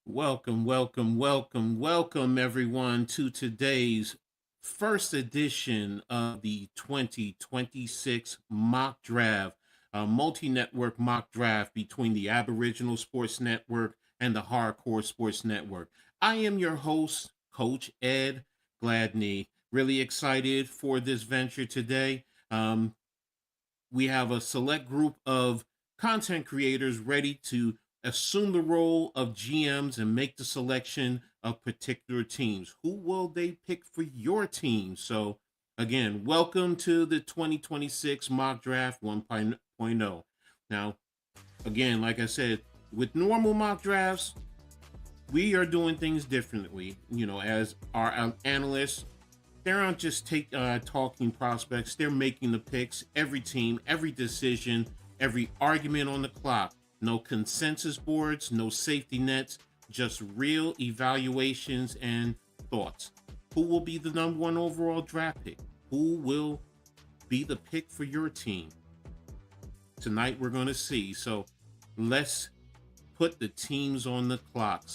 Welcome, everyone, to today's first edition of the 2026 mock draft, a multi network mock draft between the Aboriginal Sports Network and the Hardcore Sports Network. I am your host, Coach Ed Gladney. Really excited for this venture today. We have a select group of content creators ready to assume the role of GMs and make the selection of particular teams. Who will they pick for your team? So, again, welcome to the 2026 mock draft 1.0. Now, again, like I said, with normal mock drafts, we are doing things differently. As our analysts, they aren't just talking prospects. They're making the picks. Every team, every decision, every argument on the clock. No consensus boards, no safety nets, just real evaluations and thoughts. Who will be the number one overall draft pick? Who will be the pick for your team? Tonight we're going to see. So let's put the teams on the clock.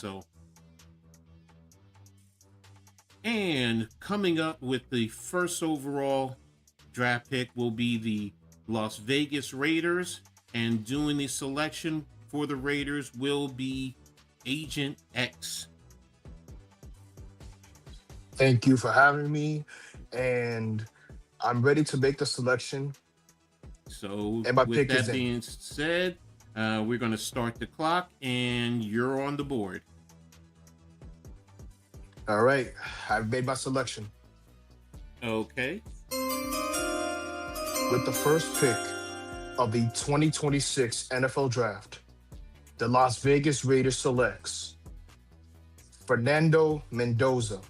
And coming up with the first overall draft pick will be the Las Vegas Raiders. And doing the selection for the Raiders will be Agent X. Thank you for having me. And I'm ready to make the selection. So And my with pick is that in. being said, we're going to start the clock and you're on the board. All right. I've made my selection. Okay. With the first pick of the 2026 NFL Draft, the Las Vegas Raiders selects Fernando Mendoza,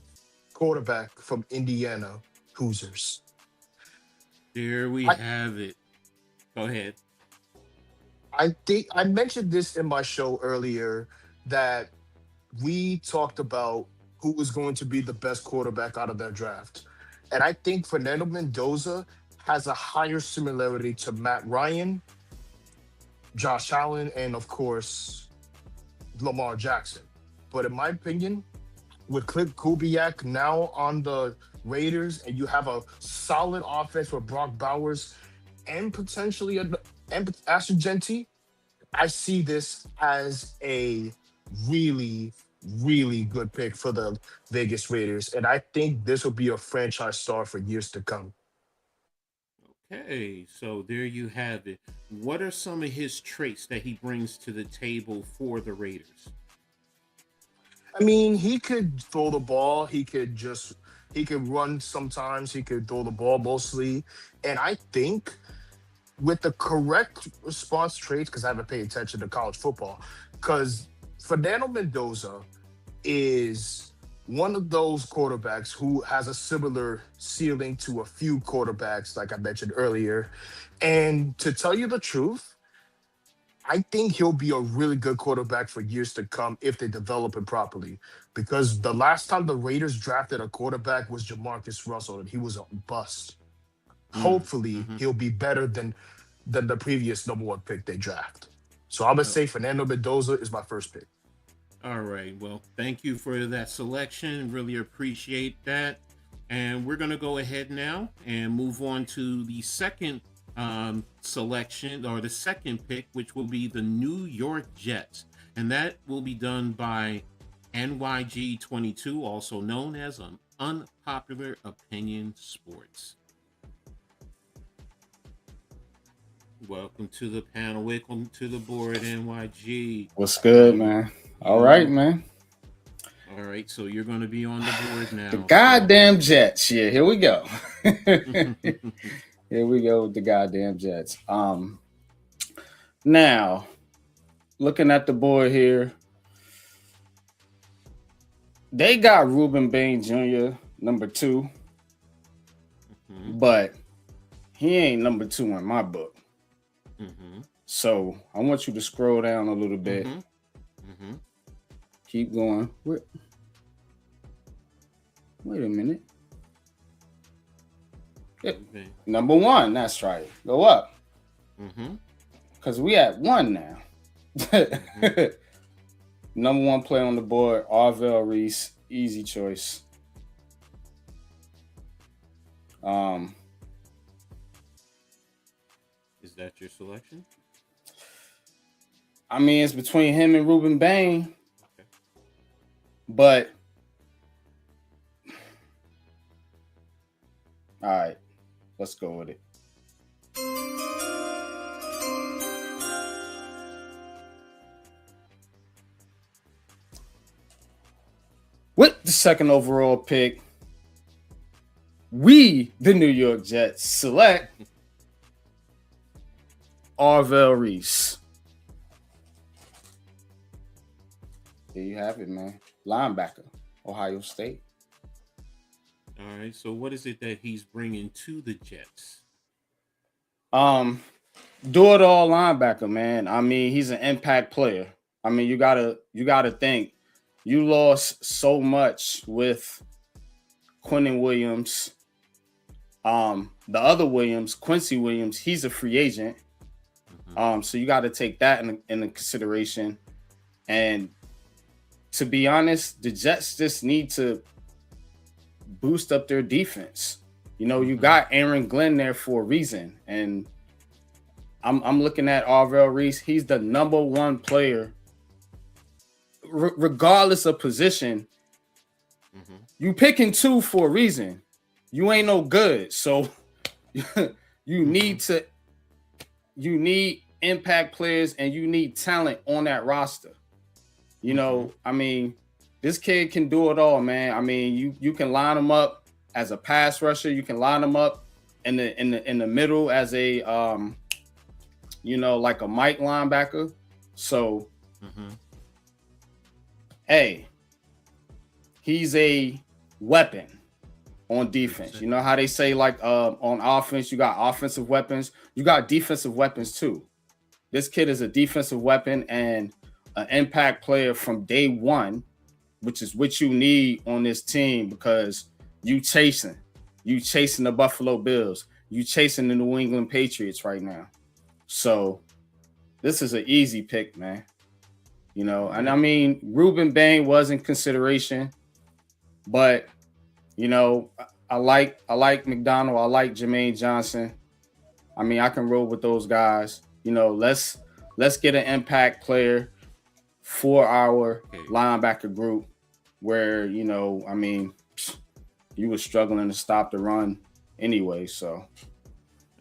quarterback from Indiana Hoosiers. There we I, have it. Go ahead. I think I mentioned this in my show earlier that we talked about who was going to be the best quarterback out of that draft. And I think Fernando Mendoza has a higher similarity to Matt Ryan, Josh Allen, and of course, Lamar Jackson. But in my opinion, with Cliff Kubiak now on the Raiders, and you have a solid offense with Brock Bowers and potentially and Ashton Genty, I see this as a really, really good pick for the Vegas Raiders. And I think this will be a franchise star for years to come. Okay, so there you have it. What are some of his traits that he brings to the table for the Raiders? I mean, he could throw the ball. He could run sometimes. He could throw the ball mostly. And I think with the correct response traits, because I haven't paid attention to college football, because Fernando Mendoza is one of those quarterbacks who has a similar ceiling to a few quarterbacks, like I mentioned earlier. And to tell you the truth, I think he'll be a really good quarterback for years to come if they develop him properly. Because the last time the Raiders drafted a quarterback was Jamarcus Russell, and he was a bust. Hopefully, Mm-hmm. he'll be better than the previous number one pick they draft. So I'm gonna Oh, say Fernando Mendoza is my first pick. all right. Well, thank you for that selection. Really appreciate that. And we're going to go ahead now and move on to the second selection or the second pick, which will be the New York Jets. And that will be done by NYG22, also known as an Unpopular Opinion Sports. Welcome to the panel. Welcome to the board, NYG. What's good, man? All right, You man. all right? So you're going to be on the board The now. goddamn Jets. Yeah, here we go. So. Here we go with the goddamn Jets. Now, looking at the board here, they got Ruben Bain Jr. number 2, but he ain't number 2 in my book. So I want you to scroll down a little bit. Keep going. Wait a minute. Yep. Okay. Number 1, that's right. Go up. Because we at 1 now. Number 1 player on the board, Arvell Reese, easy choice. Is that your selection? I mean, it's between him and Ruben Bain, Okay. but all right, let's go with it. With the 2nd overall pick, we, the New York Jets, select Arvell Reese. There you have it, man. Linebacker, Ohio State. All right. So what is it that he's bringing to the Jets? Do it all linebacker, man. I mean, he's an impact player. I mean, you gotta think. You lost so much with Quentin Williams. The other Williams, Quincy Williams, he's a free agent. So you got to take that into consideration. And to be honest, the Jets just need to boost up their defense. You know, you got Aaron Glenn there for a reason. And I'm looking at Arvell Reese. He's the number 1 player, regardless of position. You picking 2 for a reason. You ain't no good. So you need impact players and you need talent on that roster. You know, I mean, this kid can do it all, man. I mean, you can line him up as a pass rusher. You can line him up in the middle as a like a Mike linebacker. So, hey, he's a weapon on defense. You know how they say, like, on offense, you got offensive weapons. You got defensive weapons too. This kid is a defensive weapon and an impact player from day one, which is what you need on this team, because you chasing the Buffalo Bills. You chasing the New England Patriots right now. So this is an easy pick, man. You know, and I mean, Ruben Bain was in consideration, but you know, I like McDonald. I like Jermaine Johnson. I mean, I can roll with those guys. You know, let's get an impact player for our linebacker group where, you know, I mean, you were struggling to stop the run anyway. So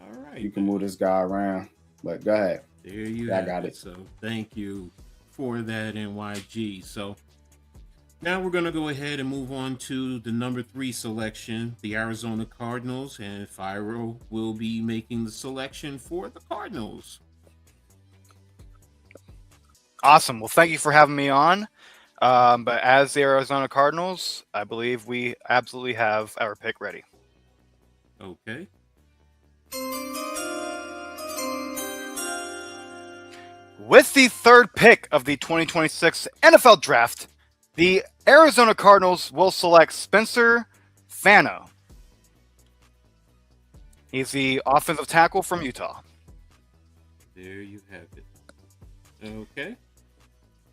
all right, you can move this guy around. But go ahead. There you I got it. So thank you for that, NYG. So now we're going to go ahead and move on to the number 3 selection, the Arizona Cardinals, and Fyro will be making the selection for the Cardinals. Awesome. Well, thank you for having me on. But as the Arizona Cardinals, I believe we absolutely have our pick ready. Okay. With the 3rd pick of the 2026 NFL Draft, the Arizona Cardinals will select Spencer Fano. He's the offensive tackle from Utah. There you have it. Okay.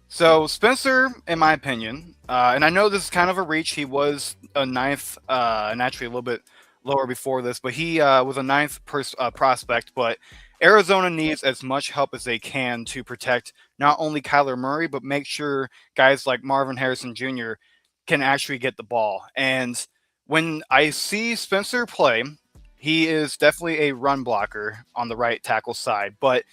So Spencer, in my opinion, and I know this is kind of a reach, he was a 9th, and actually a little bit lower before this, but he was a 9th prospect. But Arizona needs as much help as they can to protect not only Kyler Murray, but make sure guys like Marvin Harrison Jr. can actually get the ball. And when I see Spencer play, he is definitely a run blocker on the right tackle side, but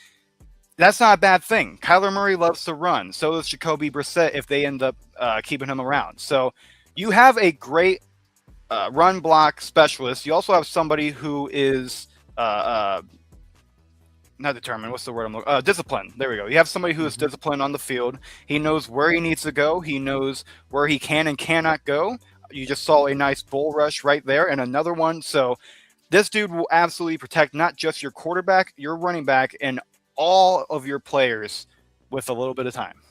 that's not a bad thing. Kyler Murray loves to run. So does Jacoby Brissett if they end up keeping him around. So you have a great run block specialist. You also have somebody who is not determined. What's the word I'm looking? Disciplined. There we go. You have somebody who is disciplined on the field. He knows where he needs to go. He knows where he can and cannot go. You just saw a nice bull rush right there and another one. So this dude will absolutely protect not just your quarterback, your running back, and all of your players with a little bit of time.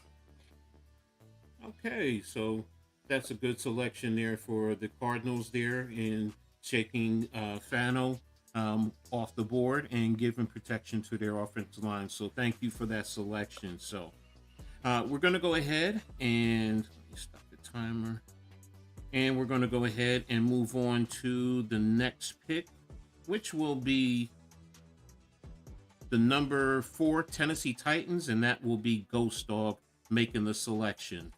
Okay, so that's a good selection there for the Cardinals there in shaking Fano off the board and giving protection to their offensive line. So thank you for that selection. So We're going to go ahead and let me stop the timer. And we're going to go ahead and move on to the next pick, which will be the number 4 Tennessee Titans, and that will be Ghost Dog making the selection.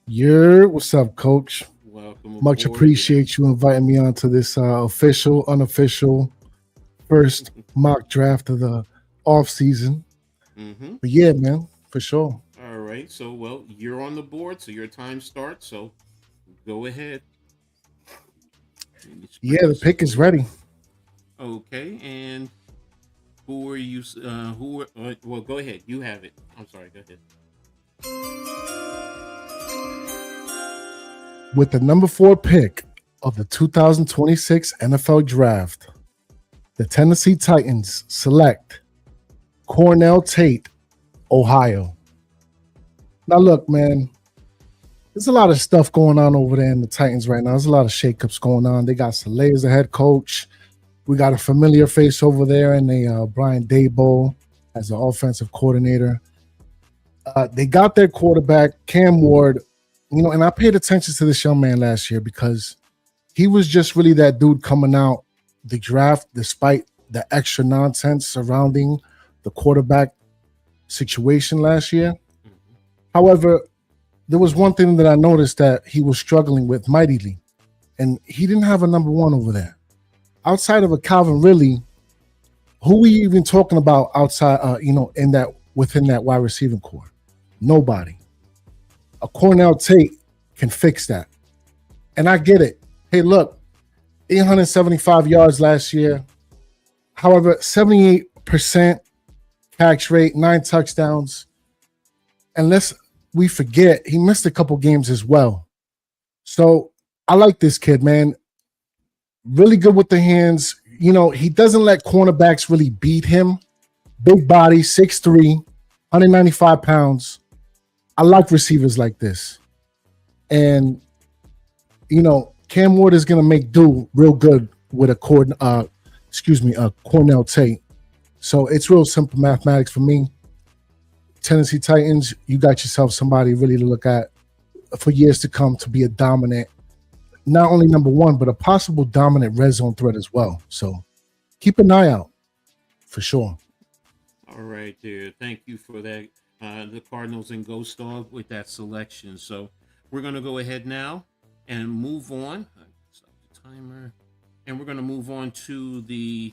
What's up, Coach? Welcome. Much aboard. appreciate you inviting me onto this official, unofficial first mock draft of the off season. Mm-hmm. But yeah, man, for sure. All right. So, well, you're on the board, so your time starts. So, go ahead. Yeah, the pick is ready. Okay, and who are you? Well, go ahead. You have it. I'm sorry. Go ahead. With the number 4 pick of the 2026 NFL Draft, the Tennessee Titans select Cornell Tate, Ohio. Now, look, man, there's a lot of stuff going on over there in the Titans right now. There's a lot of shakeups going on. They got Saleh as the head coach. We got a familiar face over there in the Brian Daboll as the offensive coordinator. They got their quarterback, Cam Ward. And I paid attention to this young man last year because he was just really that dude coming out the draft despite the extra nonsense surrounding the quarterback situation last year. However, there was one thing that I noticed that he was struggling with mightily, and he didn't have a number 1 over there. Outside of a Calvin Ridley, who we even talking about outside, within that wide receiving core? Nobody. A Cornell Tate can fix that. And I get it. Hey, look, 875 yards last year. However, 78% catch rate, 9 touchdowns. And lest we forget, he missed a couple games as well. So I like this kid, man. Really good with the hands. He doesn't let cornerbacks really beat him. Big body, 6'3", 195 pounds. I like receivers like this. And, Cam Ward is going to make do real good with a Cornell Tate. So it's real simple mathematics for me. Tennessee Titans, you got yourself somebody really to look at for years to come to be a dominant, not only number 1, but a possible dominant red zone threat as well. So keep an eye out for sure. All right, there. Thank you for that. The Cardinals and Ghost Dog with that selection. So we're going to go ahead now and move on. Stop the timer. And we're going to move on to the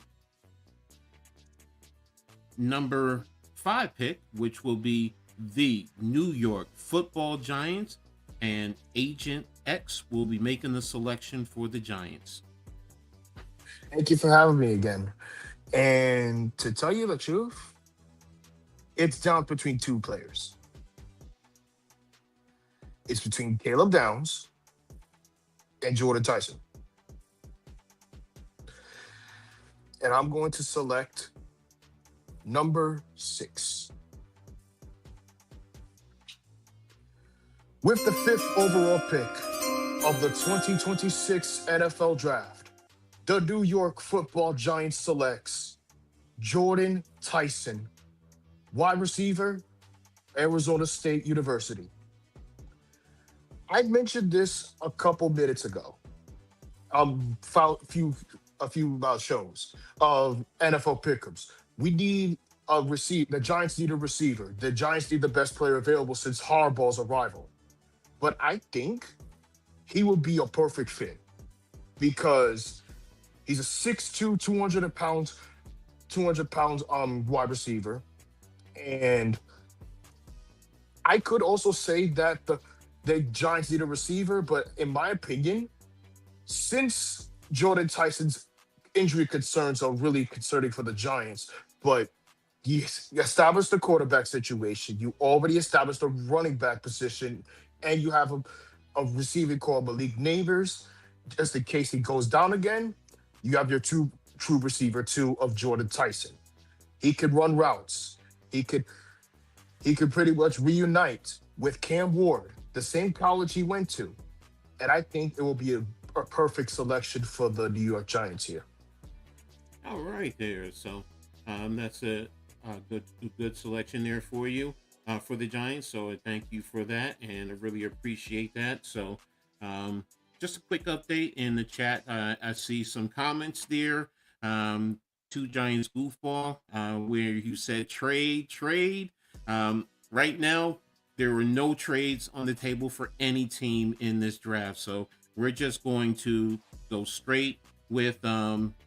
number 5 pick, which will be the New York Football Giants. And Agent X will be making the selection for the Giants. Thank you for having me again. And to tell you the truth, it's down between 2 players. It's between Caleb Downs and Jordan Tyson. And I'm going to select number 6. With the 5th overall pick of the 2026 NFL Draft, the New York Football Giants selects Jordan Tyson, wide receiver, Arizona State University. I mentioned this a couple minutes ago. A few shows of NFL pickups. We need a receiver. The Giants need a receiver. The Giants need the best player available since Harbaugh's arrival. But I think he would be a perfect fit because he's a 6'2", 200 pounds wide receiver. And I could also say that the Giants need a receiver, but in my opinion, since Jordan Tyson's injury concerns are really concerning for the Giants, but you established the quarterback situation, you already established the running back position, and you have a receiving core, Malik Neighbors, just in case he goes down again, you have your true receiver too of Jordan Tyson. He could run routes. He could pretty much reunite with Cam Ward, the same college he went to. And I think it will be a perfect selection for the New York Giants here. All right, there. So that's a good selection there for you for the Giants. So I thank you for that, and I really appreciate that. So um, just a quick update in the chat. I see some comments there. Two Giants goofball where you said trade. Right now, there were no trades on the table for any team in this draft. So we're just going to go straight with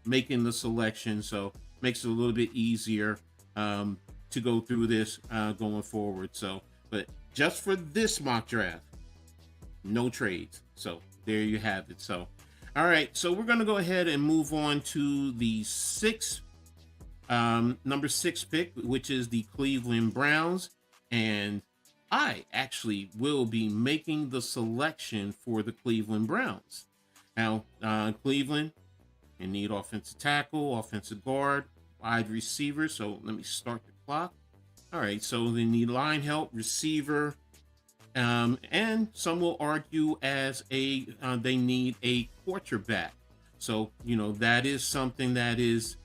making the selection. So makes it a little bit easier to go through this going forward. So, but just for this mock draft, no trades. So there you have it. So, all right. So we're going to go ahead and move on to the number 6 pick, which is the Cleveland Browns. And I actually will be making the selection for the Cleveland Browns. Now, Cleveland, they need offensive tackle, offensive guard, wide receiver. So let me start the clock. All right, so they need line help, receiver, and some will argue as they need a quarterback. So, that is something that is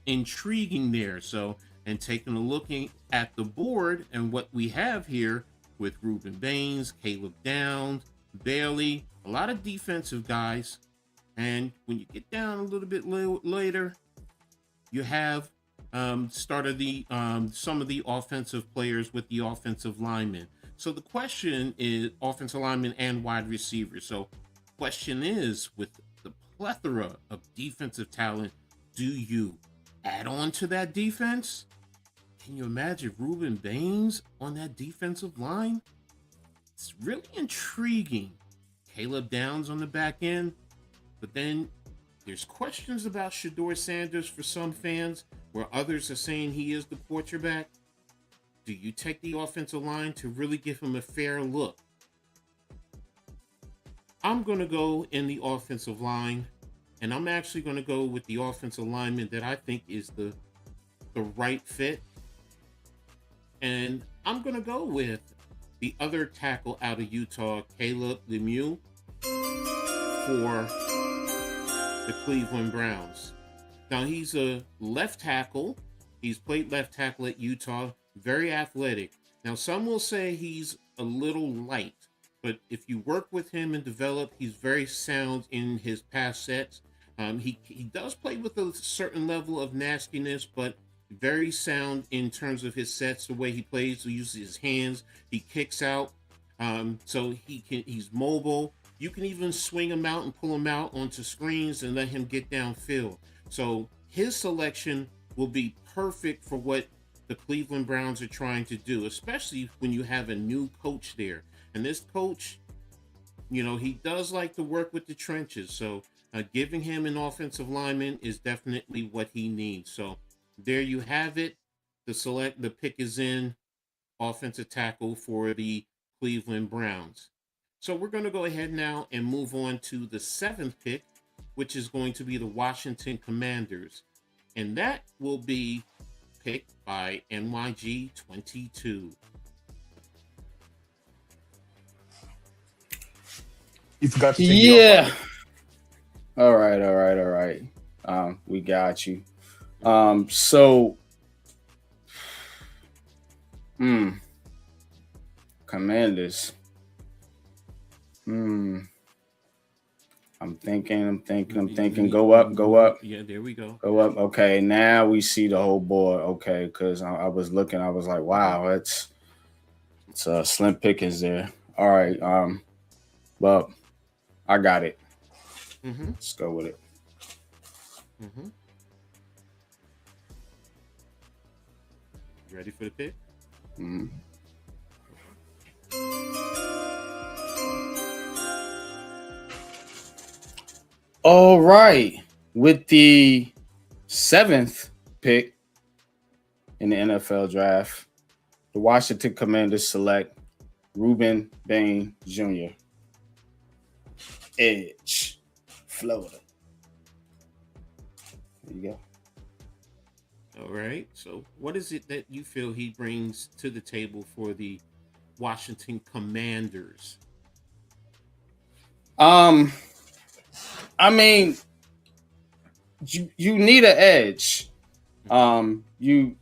intriguing there. So, and taking a look at the board and what we have here with Ruben Baines, Caleb Downs, Bailey, a lot of defensive guys. And when you get down a little bit later, you have some of the offensive players with the offensive linemen. So the question is offensive linemen and wide receivers. So question is, with the plethora of defensive talent, do you add on to that defense? Can you imagine Ruben Baines on that defensive line? It's really intriguing. Caleb Downs on the back end. But then there's questions about Shedeur Sanders for some fans, where others are saying he is the quarterback. Do you take the offensive line to really give him a fair look? I'm going to go in the offensive line, and I'm actually going to go with the offensive lineman that I think is the right fit. And I'm going to go with the other tackle out of Utah, Caleb Lemieux, for the Cleveland Browns. Now, he's a left tackle. He's played left tackle at Utah. Very athletic. Now, some will say he's a little light, but if you work with him and develop, he's very sound in his pass sets. He does play with a certain level of nastiness, but very sound in terms of his sets, the way he plays, he uses his hands, he kicks out. So he's mobile. You can even swing him out and pull him out onto screens and let him get downfield. So his selection will be perfect for what the Cleveland Browns are trying to do, especially when you have a new coach there. And this coach, he does like to work with the trenches. So giving him an offensive lineman is definitely what he needs. So there you have it. The pick is in offensive tackle for the Cleveland Browns. So we're going to go ahead now and move on to the 7th pick, which is going to be the Washington Commanders. And that will be picked by NYG22. You forgot to take Yeah. All right. We got you. So Commanders. I'm thinking. Go up. Yeah, there we go. Go up. Okay, now we see the whole board. Okay, because I was looking, I was like, wow, it's a slim pickings there. All right. Well, I got it. Let's go with it. Ready for the pick? All right. With the 7th pick in the NFL draft, the Washington Commanders select Ruben Bain Jr., edge, Florida. There you go. All right. So what is it that you feel he brings to the table for the Washington Commanders? I mean, you need an edge. You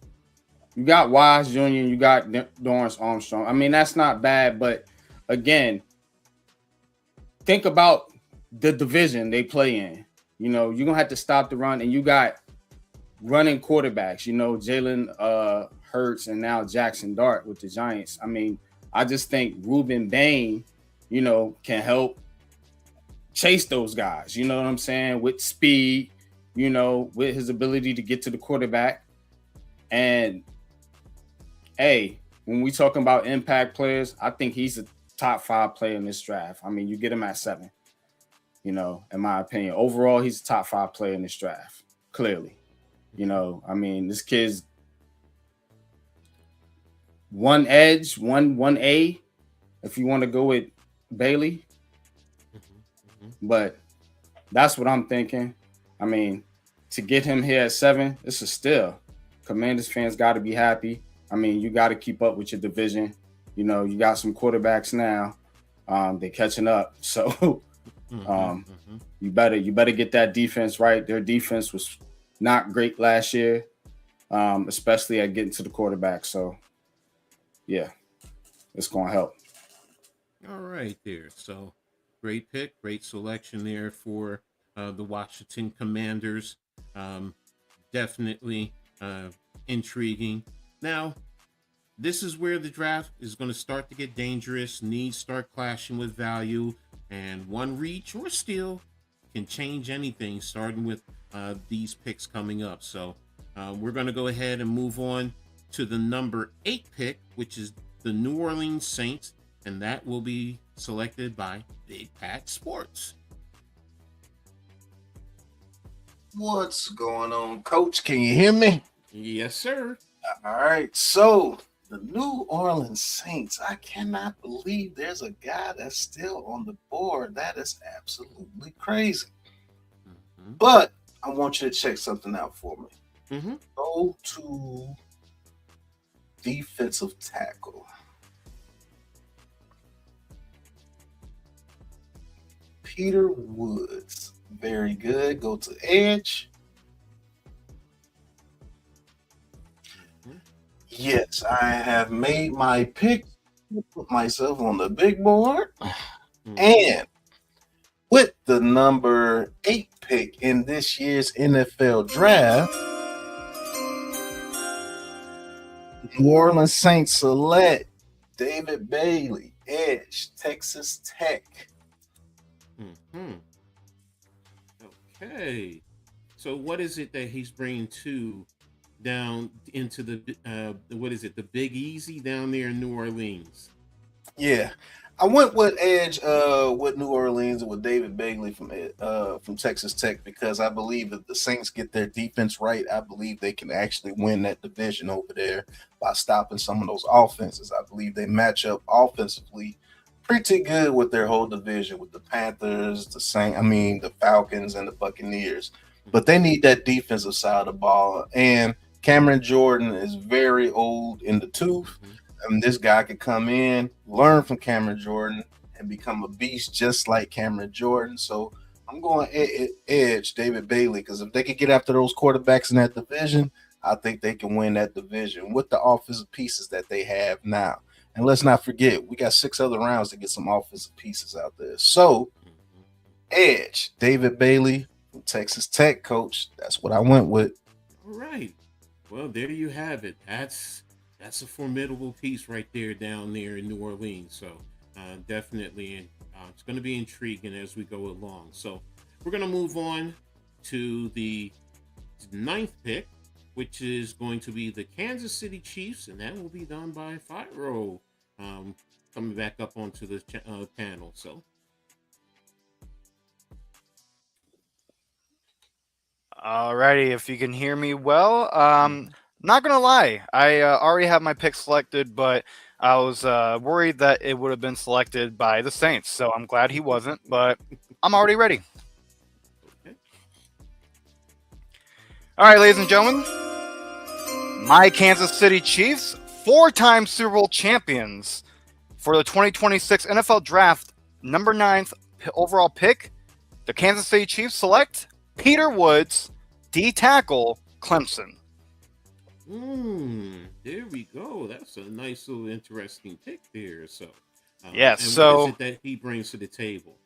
You got Wise Jr., you got Dorrance Armstrong. I mean, that's not bad, but again, think about the division they play in. You know, you're gonna have to stop the run, and you got running quarterbacks. You know, Jalen Hurts and now Jackson Dart with the Giants. I mean, I just think Ruben Bain, you know, can help chase those guys. You know what I'm saying? With speed, you know, with his ability to get to the quarterback. And hey, when we talking about impact players, I think he's a top 5 player in this draft. I mean, you get him at 7. You know, in my opinion, overall, he's a top 5 player in this draft. Clearly, you know, I mean, this kid's one edge, one A, if you want to go with Bailey. But that's what I'm thinking. I mean, to get him here at 7, this is still. Commanders fans got to be happy. I mean, you got to keep up with your division. You know, you got some quarterbacks now. They're catching up. So you better get that defense right. Their defense was not great last year, especially at getting to the quarterback. So, yeah, it's going to help. All right there. So, great pick, great selection there for the Washington Commanders. Definitely intriguing. Now, this is where the draft is going to start to get dangerous. Needs start clashing with value, and one reach or steal can change anything, starting with these picks coming up. So we're going to go ahead and move on to the number 8 pick, which is the New Orleans Saints, and that will be selected by Big Pat Sports. What's going on, Coach? Can you hear me? Yes, sir. All right. So the New Orleans Saints, I cannot believe there's a guy that's still on the board. That is absolutely crazy. But I want you to check something out for me. Go to defensive tackle. Peter Woods. Very good. Go to edge. Yes, I have made my pick. Put myself on the big board. And with the number 8 pick in this year's NFL draft, New Orleans Saints select David Bailey, edge, Texas Tech. Okay. So what is it that he's bringing down into the what is it, the Big Easy down there in New Orleans? Yeah, I went with edge with New Orleans and with David Bailey from Texas Tech because I believe if the Saints get their defense right, I believe they can actually win that division over there by stopping some of those offenses. I believe they match up offensively pretty good with their whole division, with the Panthers, the Falcons, and the Buccaneers. But they need that defensive side of the ball. And Cameron Jordan is very old in the tooth. And this guy could come in, learn from Cameron Jordan, and become a beast just like Cameron Jordan. So I'm going edge David Bailey because if they could get after those quarterbacks in that division, I think they can win that division with the offensive pieces that they have now. And let's not forget, we got 6 other rounds to get some offensive pieces out there. So, edge, David Bailey from Texas Tech, Coach. That's what I went with. All right. Well, there you have it. That's a formidable piece right there down there in New Orleans. So, definitely, it's going to be intriguing as we go along. So, we're going to move on to the 9th pick, which is going to be the Kansas City Chiefs, and that will be done by Fyro, coming back up onto the panel. So, alrighty, if you can hear me well, not gonna lie, I already have my pick selected, but I was worried that it would have been selected by the Saints, so I'm glad he wasn't, but I'm already ready. okay. All right, ladies and gentlemen, my Kansas City Chiefs, 4-time Super Bowl champions for the 2026 NFL Draft, number 9th overall pick. The Kansas City Chiefs select Peter Woods, D tackle, Clemson. There we go. That's a nice little interesting pick there. So, Yes. and what is So it that he brings to the table?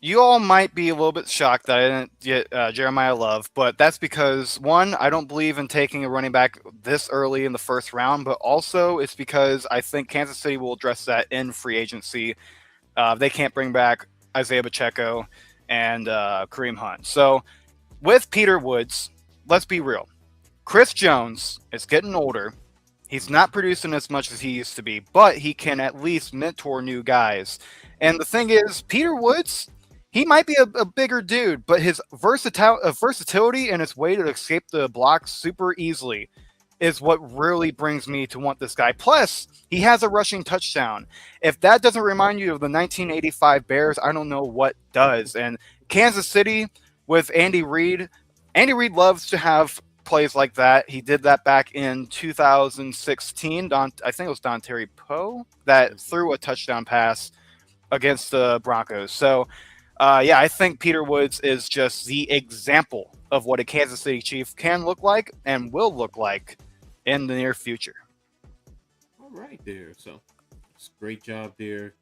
you all might be a little bit shocked that I didn't get Jeremiah Love, but that's because one, I don't believe in taking a running back this early in the first round, but also it's because I think Kansas City will address that in free agency. They can't bring back Isaiah Pacheco and Kareem Hunt. So with Peter Woods, let's be real. Chris Jones is getting older. He's not producing as much as he used to be, but he can at least mentor new guys. And the thing is, Peter Woods, he might be a bigger dude, but his versatility and his way to escape the blocks super easily is what really brings me to want this guy. Plus, he has a rushing touchdown. If that doesn't remind you of the 1985 Bears, I don't know what does. And Kansas City with Andy Reid loves to have plays like that. He did that back in 2016. I think it was Don Terry Poe that threw a touchdown pass against the Broncos. So, I think Peter Woods is just the example of what a Kansas City Chief can look like and will look like in the near future. All right, there. So, it's great job there,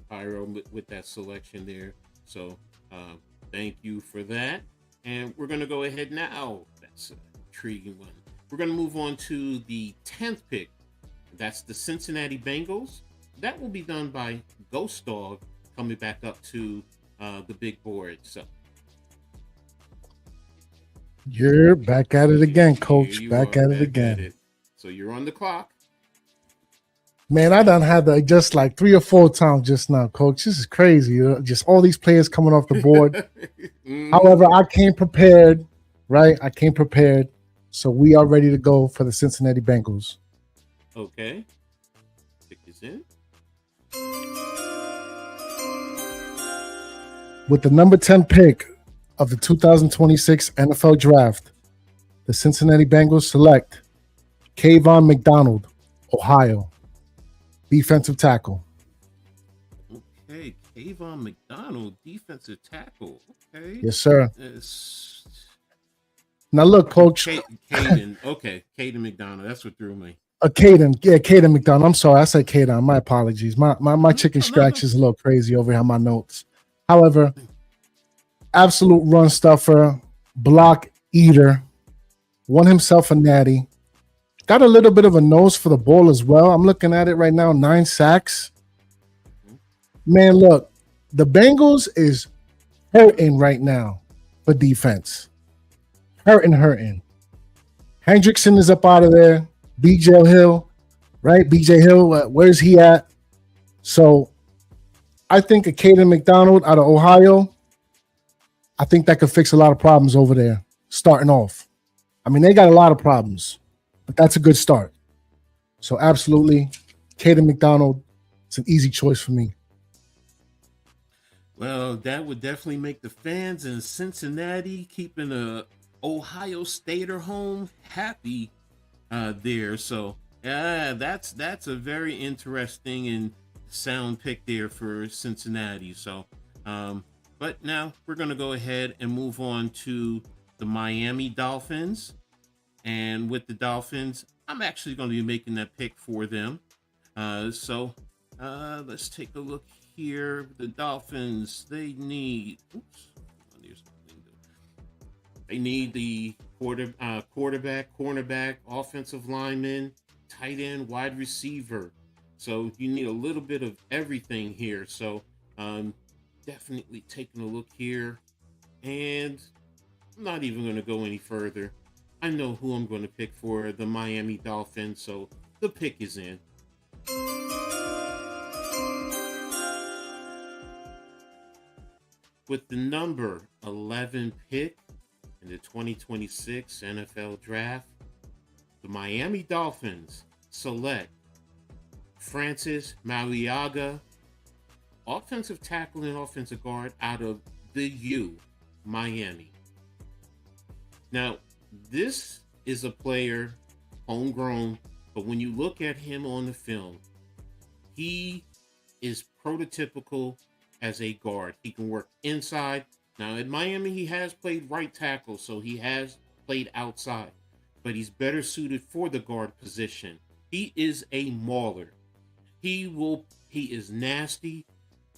Pyro, with that selection there. So, thank you for that. And we're going to go ahead now. That's an intriguing one. We're going to move on to the 10th pick. That's the Cincinnati Bengals. That will be done by Ghost Dog coming back up to the big board. So You're back at it again, Coach. Back at it again. So you're on the clock. Man, I done had that just like 3 or 4 times just now, Coach. This is crazy. Just all these players coming off the board. However, I came prepared, right? I came prepared. So we are ready to go for the Cincinnati Bengals. Okay. Pick is in. With the number 10 pick of the 2026 NFL Draft, the Cincinnati Bengals select Kayvon McDonald, Ohio, defensive tackle. Okay, Kayvon McDonald, defensive tackle. Okay. Yes, sir. Now look, Coach. Caden. Okay, Caden McDonald. That's what threw me. Caden. Yeah, Caden McDonald. I'm sorry. I said Caden. My apologies. My chicken scratch is a little crazy over here on my notes. However, absolute run stuffer, block eater, won himself a natty. Got a little bit of a nose for the ball as well. I'm looking at it right now, 9 sacks. Man, look, the Bengals is hurting right now for defense. Hurting. Hendrickson is up out of there. BJ Hill, right? BJ Hill, where's he at? So I think a Caden McDonald out of Ohio, I think that could fix a lot of problems over there, starting off. I mean, they got a lot of problems, but that's a good start. So absolutely, Caden McDonald, it's an easy choice for me. Well, that would definitely make the fans in Cincinnati keeping a Ohio Stater home happy there. So that's a very interesting and sound pick there for Cincinnati. So but now we're going to go ahead and move on to the Miami Dolphins. And with the Dolphins, I'm actually going to be making that pick for them. So let's take a look here. The Dolphins, they need the quarterback, cornerback, offensive lineman, tight end, wide receiver. So you need a little bit of everything here. So definitely taking a look here. And I'm not even going to go any further. I know who I'm going to pick for the Miami Dolphins. So the pick is in. With the number 11 pick in the 2026 NFL Draft, the Miami Dolphins select Francis Mauiaga, offensive tackle and offensive guard out of the U, Miami. Now, this is a player, homegrown, but when you look at him on the film, he is prototypical as a guard. He can work inside. Now, in Miami, he has played right tackle, so he has played outside. but he's better suited for the guard position. He is a mauler. He is nasty.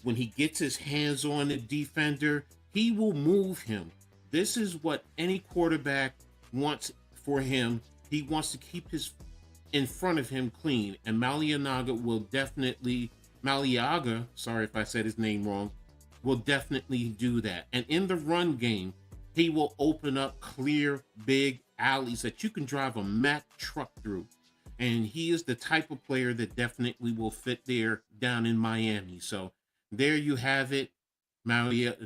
When he gets his hands on the defender, he will move him. This is what any quarterback wants for him. He wants to keep his in front of him clean. And Maliaga, sorry if I said his name wrong, will definitely do that. And in the run game, he will open up clear, big alleys that you can drive a Mack truck through. And he is the type of player that definitely will fit there down in Miami. So there you have it, Maliaga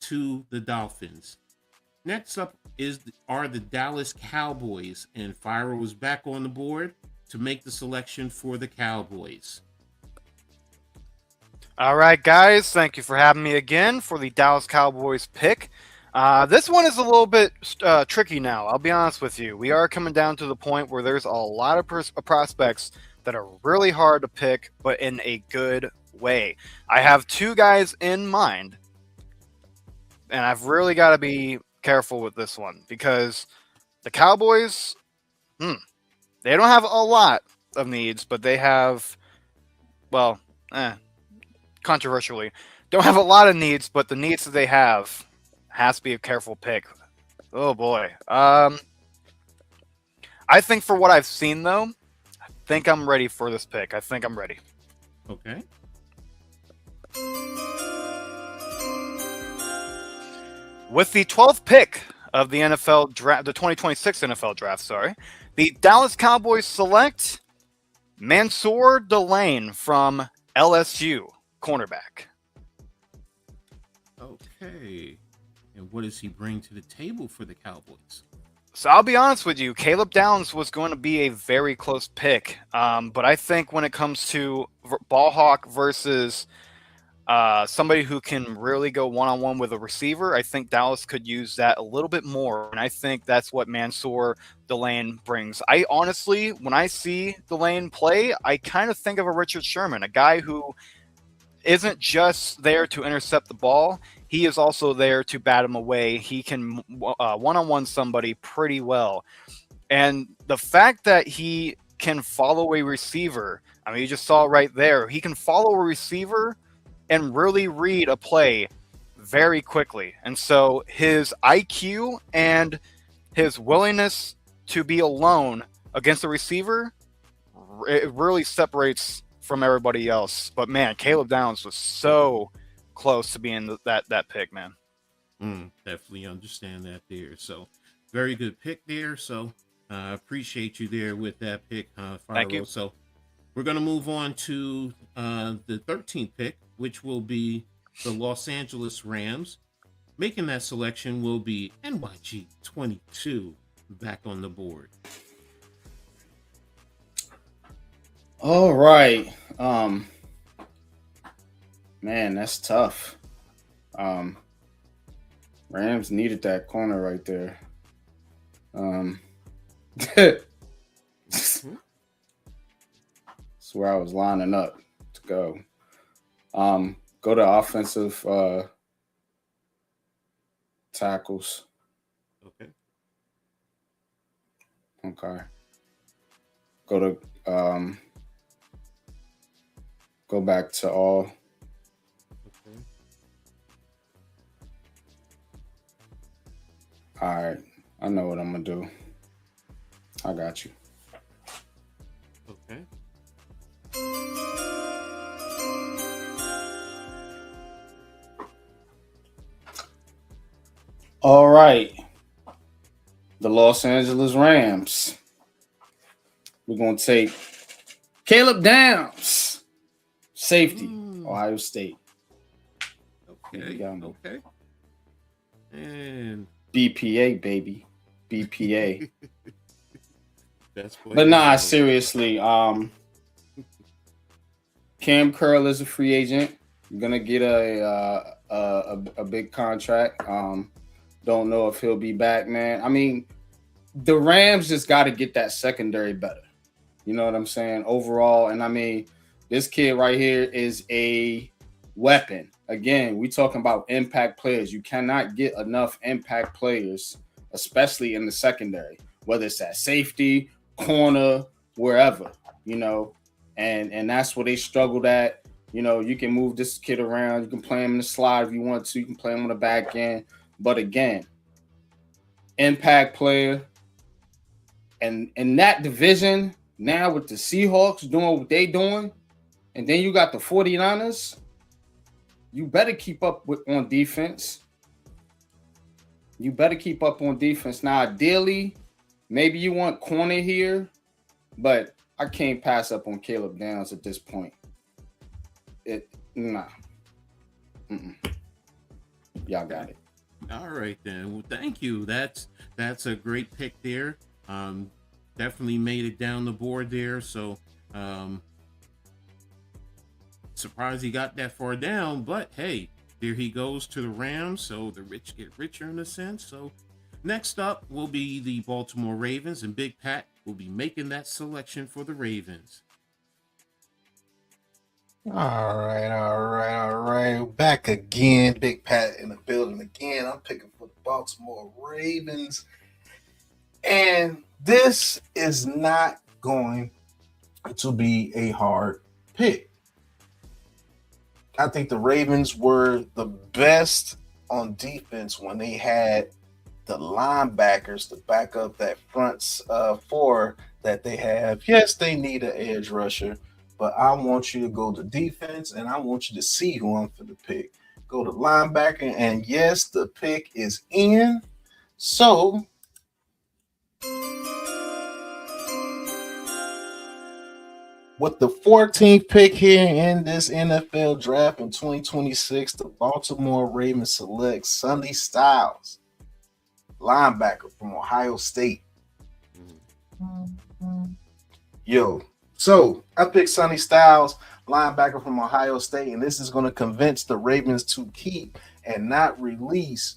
to the Dolphins. Next up are the Dallas Cowboys, and Firo is back on the board to make the selection for the Cowboys. All right, guys. Thank you for having me again for the Dallas Cowboys pick. This one is a little bit tricky now. I'll be honest with you. We are coming down to the point where there's a lot of prospects that are really hard to pick, but in a good way. I have two guys in mind, and I've really got to be careful with this one because the Cowboys, they don't have a lot of needs, but they have, well, controversially, don't have a lot of needs, but the needs that they have has to be a careful pick. Oh boy. I think for what I've seen though, I think I'm ready for this pick. I think I'm ready. Okay. With the 12th pick of the NFL draft, the 2026 NFL draft, the Dallas Cowboys select Mansour Delane from LSU, cornerback. Okay. And what does he bring to the table for the Cowboys? So I'll be honest with you, Caleb Downs was going to be a very close pick. But I think when it comes to ball hawk versus somebody who can really go one-on-one with a receiver, I think Dallas could use that a little bit more. And I think that's what Mansour Delane brings. I honestly, when I see Delane play, I kind of think of a Richard Sherman, a guy who isn't just there to intercept the ball. He is also there to bat him away. He can one-on-one somebody pretty well. And the fact that he can follow a receiver, I mean, you just saw it right there. He can follow a receiver and really read a play very quickly. And so his IQ and his willingness to be alone against the receiver, it really separates from everybody else. But man, Caleb Downs was so close to being that pick, man. Definitely understand that there. So very good pick there. So I appreciate you there with that pick, Thank you. So we're going to move on to the 13th pick, which will be the Los Angeles Rams. Making that selection will be NYG 22 back on the board. All right. Man, that's tough. Rams needed that corner right there. That's where I was lining up to go. Go to offensive tackles. Okay. Go back to all. Okay. All right. I know what I'm gonna do. I got you. Okay. All right. The Los Angeles Rams. We're gonna take Caleb Downs, safety, Ohio State. Okay. Okay. And BPA, baby. BPA. that's what. But nah, seriously. Cam Curl is a free agent. You're gonna get a big contract. Don't know if he'll be back, man. I mean, the Rams just got to get that secondary better. You know what I'm saying? Overall, and I mean, this kid right here is a weapon. Again, we talking about impact players. You cannot get enough impact players especially in the secondary, whether it's at safety, corner, wherever, and that's where they struggled at. You can move this kid around, you can play him in the slide if you want to, you can play him on the back end, but again, impact player. And in that division, now with the Seahawks doing what they doing, and then you got the 49ers, you better keep up on defense. You better keep up on defense. Now, ideally, maybe you want corner here, but I can't pass up on Caleb Downs at this point. Nah. Y'all got it. All right then. Well, thank you. That's a great pick there. Definitely made it down the board there. So surprised he got that far down, but hey, there he goes to the Rams. So the rich get richer in a sense. So next up will be the Baltimore Ravens, and Big Pat will be making that selection for the Ravens. All right. Back again. Big Pat in the building again. I'm picking for the Baltimore Ravens. And this is not going to be a hard pick. I think the Ravens were the best on defense when they had the linebackers to back up that front four that they have. Yes, they need an edge rusher, but I want you to go to defense, and I want you to see who I'm for the pick. Go to linebacker, and yes, the pick is in. So with the 14th pick here in this NFL draft in 2026, the Baltimore Ravens select Sonny Styles, linebacker from Ohio State. So I picked Sonny Styles, linebacker from Ohio State, and this is going to convince the Ravens to keep and not release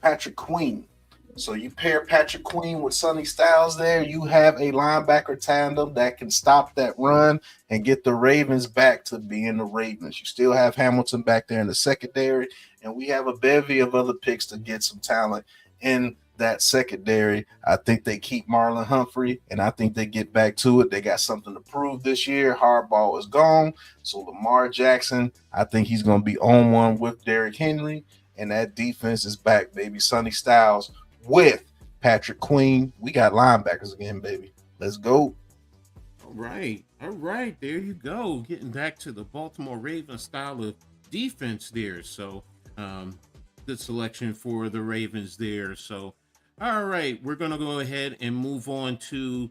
Patrick Queen. So you pair Patrick Queen with Sonny Styles there, you have a linebacker tandem that can stop that run and get the Ravens back to being the Ravens. You still have Hamilton back there in the secondary, and we have a bevy of other picks to get some talent in that secondary. I think they keep Marlon Humphrey, and I think they get back to it. They got something to prove this year. Harbaugh is gone, so Lamar Jackson, I think he's going to be on one with Derrick Henry, and that defense is back, baby. Sonny Styles with Patrick Queen. We got linebackers again, baby. Let's go. All right. There you go. Getting back to the Baltimore Ravens style of defense there. So good selection for the Ravens there. So all right, we're going to go ahead and move on to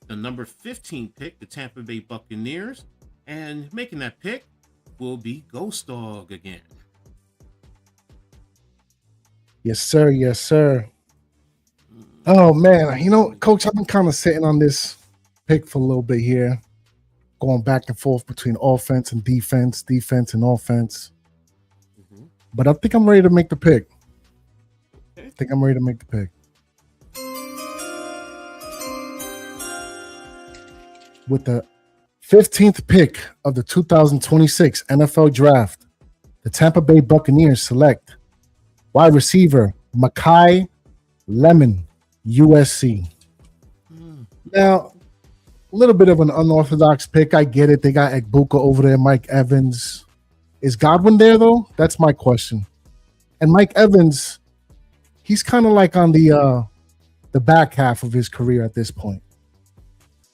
the number 15 pick, the Tampa Bay Buccaneers. And making that pick will be Ghost Dog again. Yes, sir. Yes, sir. Oh, man. Coach, I've been kind of sitting on this pick for a little bit here, going back and forth between offense and defense and offense. Mm-hmm. But I think I'm ready to make the pick. Okay. With the 15th pick of the 2026 NFL Draft, the Tampa Bay Buccaneers select wide receiver Makai Lemon, USC. Now, a little bit of an unorthodox pick. I get it. They got Egbuka over there, Mike Evans. Is Godwin there, though? That's my question. And Mike Evans, he's kind of like on the back half of his career at this point.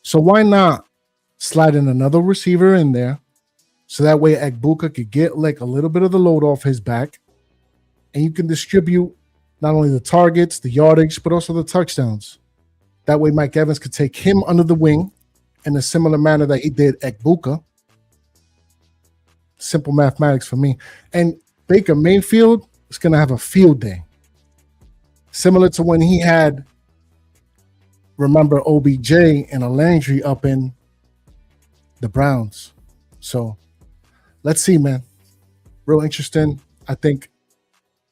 So why not slide in another receiver in there so that way Egbuka could get like a little bit of the load off his back, and you can distribute not only the targets, the yardage, but also the touchdowns. That way Mike Evans could take him under the wing in a similar manner that he did Egbuka. Simple mathematics for me. And Baker Mayfield is going to have a field day. Similar to when he had, remember, OBJ and a Landry up in the Browns. So let's see, man. Real interesting. I think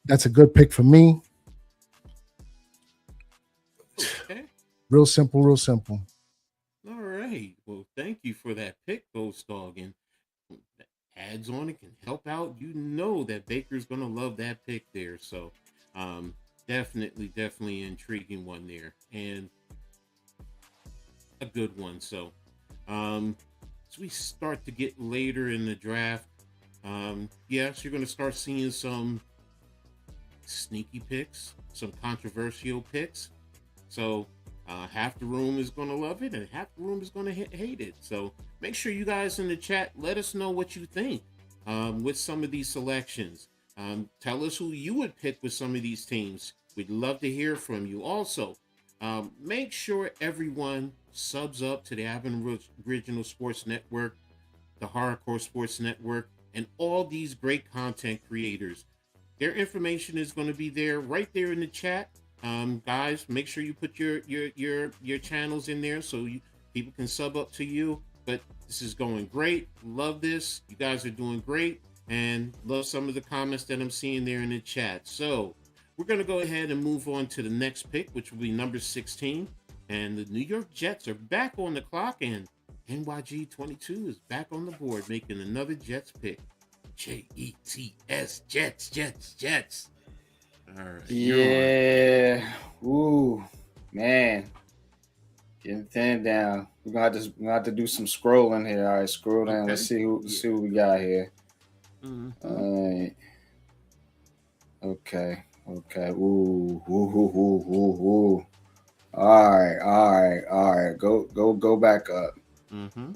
that's a good pick for me. Okay. Real simple. All right. Well, thank you for that pick, Ghost Dog. And adds on it can help out. You know that Baker's going to love that pick there. So Definitely intriguing one there, and a good one. So, as we start to get later in the draft, yes, you're going to start seeing some sneaky picks, some controversial picks. So, half the room is going to love it, and half the room is going to hate it. So, make sure you guys in the chat let us know what you think with some of these selections. Tell us who you would pick with some of these teams. We'd love to hear from you. Also, make sure everyone subs up to the Aboriginal Sports Network, the Hardcore Sports Network, and all these great content creators. Their information is going to be there right there in the chat. Guys, make sure you put your channels in there so people can sub up to you. But this is going great. Love this. You guys are doing great, and love some of the comments that I'm seeing there in the chat. So we're going to go ahead and move on to the next pick, which will be number 16. And the New York Jets are back on the clock, and NYG 22 is back on the board, making another Jets pick. Jets, Jets. All right. Yeah. Ooh, man. Getting thin down. We're gonna have to do some scrolling here. All right, scroll down. Okay. Let's see what we got here. Mm-hmm. All right. Okay. Ooh. All right. Go back up. Mm-hmm.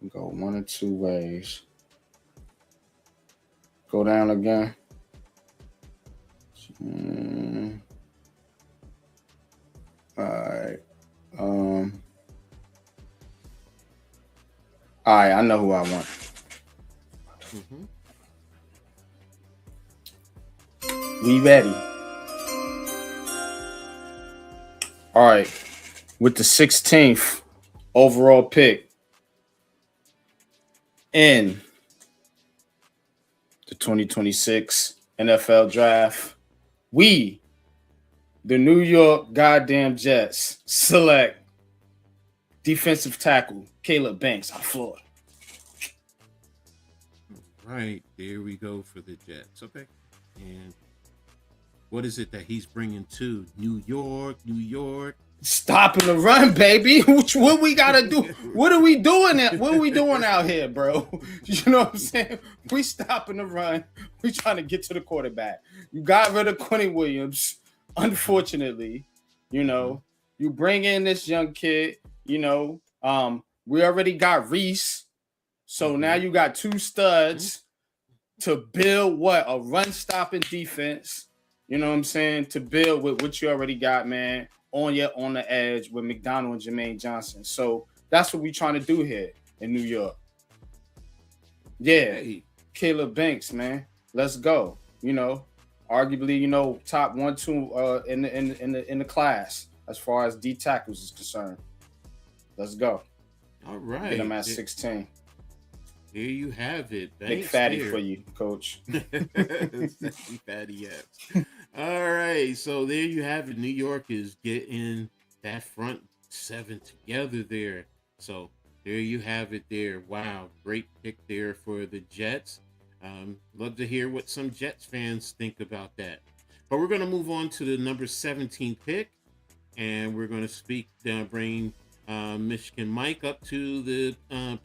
Go one or two ways. Go down again. All right. All right. I know who I want. Mm-hmm. We ready. All right. With the 16th overall pick in the 2026 NFL Draft, we, the New York goddamn Jets, select defensive tackle Caleb Banks out of Florida. Right, there we go for the Jets. Okay, and what is it that he's bringing to New York? Stopping the run, baby. What we gotta do? What are we doing? What are we doing out here, bro? You know what I'm saying? We stopping the run. We trying to get to the quarterback. You got rid of Quentin Williams, unfortunately. You know, you bring in this young kid. You know, we already got Reese, so now you got two studs to build a run-stopping defense. You know what I'm saying? To build with what you already got, man. On the edge with McDonald and Jermaine Johnson. So that's what we're trying to do here in New York. Yeah, hey. Caleb Banks, man. Let's go. You know, arguably, you know, top 1-2 in the class as far as D tackles is concerned. Let's go. All right. Get him at 16. Here you have it. Thanks, big fatty for you, coach. Fatty, yes. All right, so there you have it. New York is getting that front seven together there. So there you have it there. Wow, great pick there for the Jets. Love to hear what some Jets fans think about that. But we're going to move on to the number 17 pick, and we're going to bring Michigan Mike up to the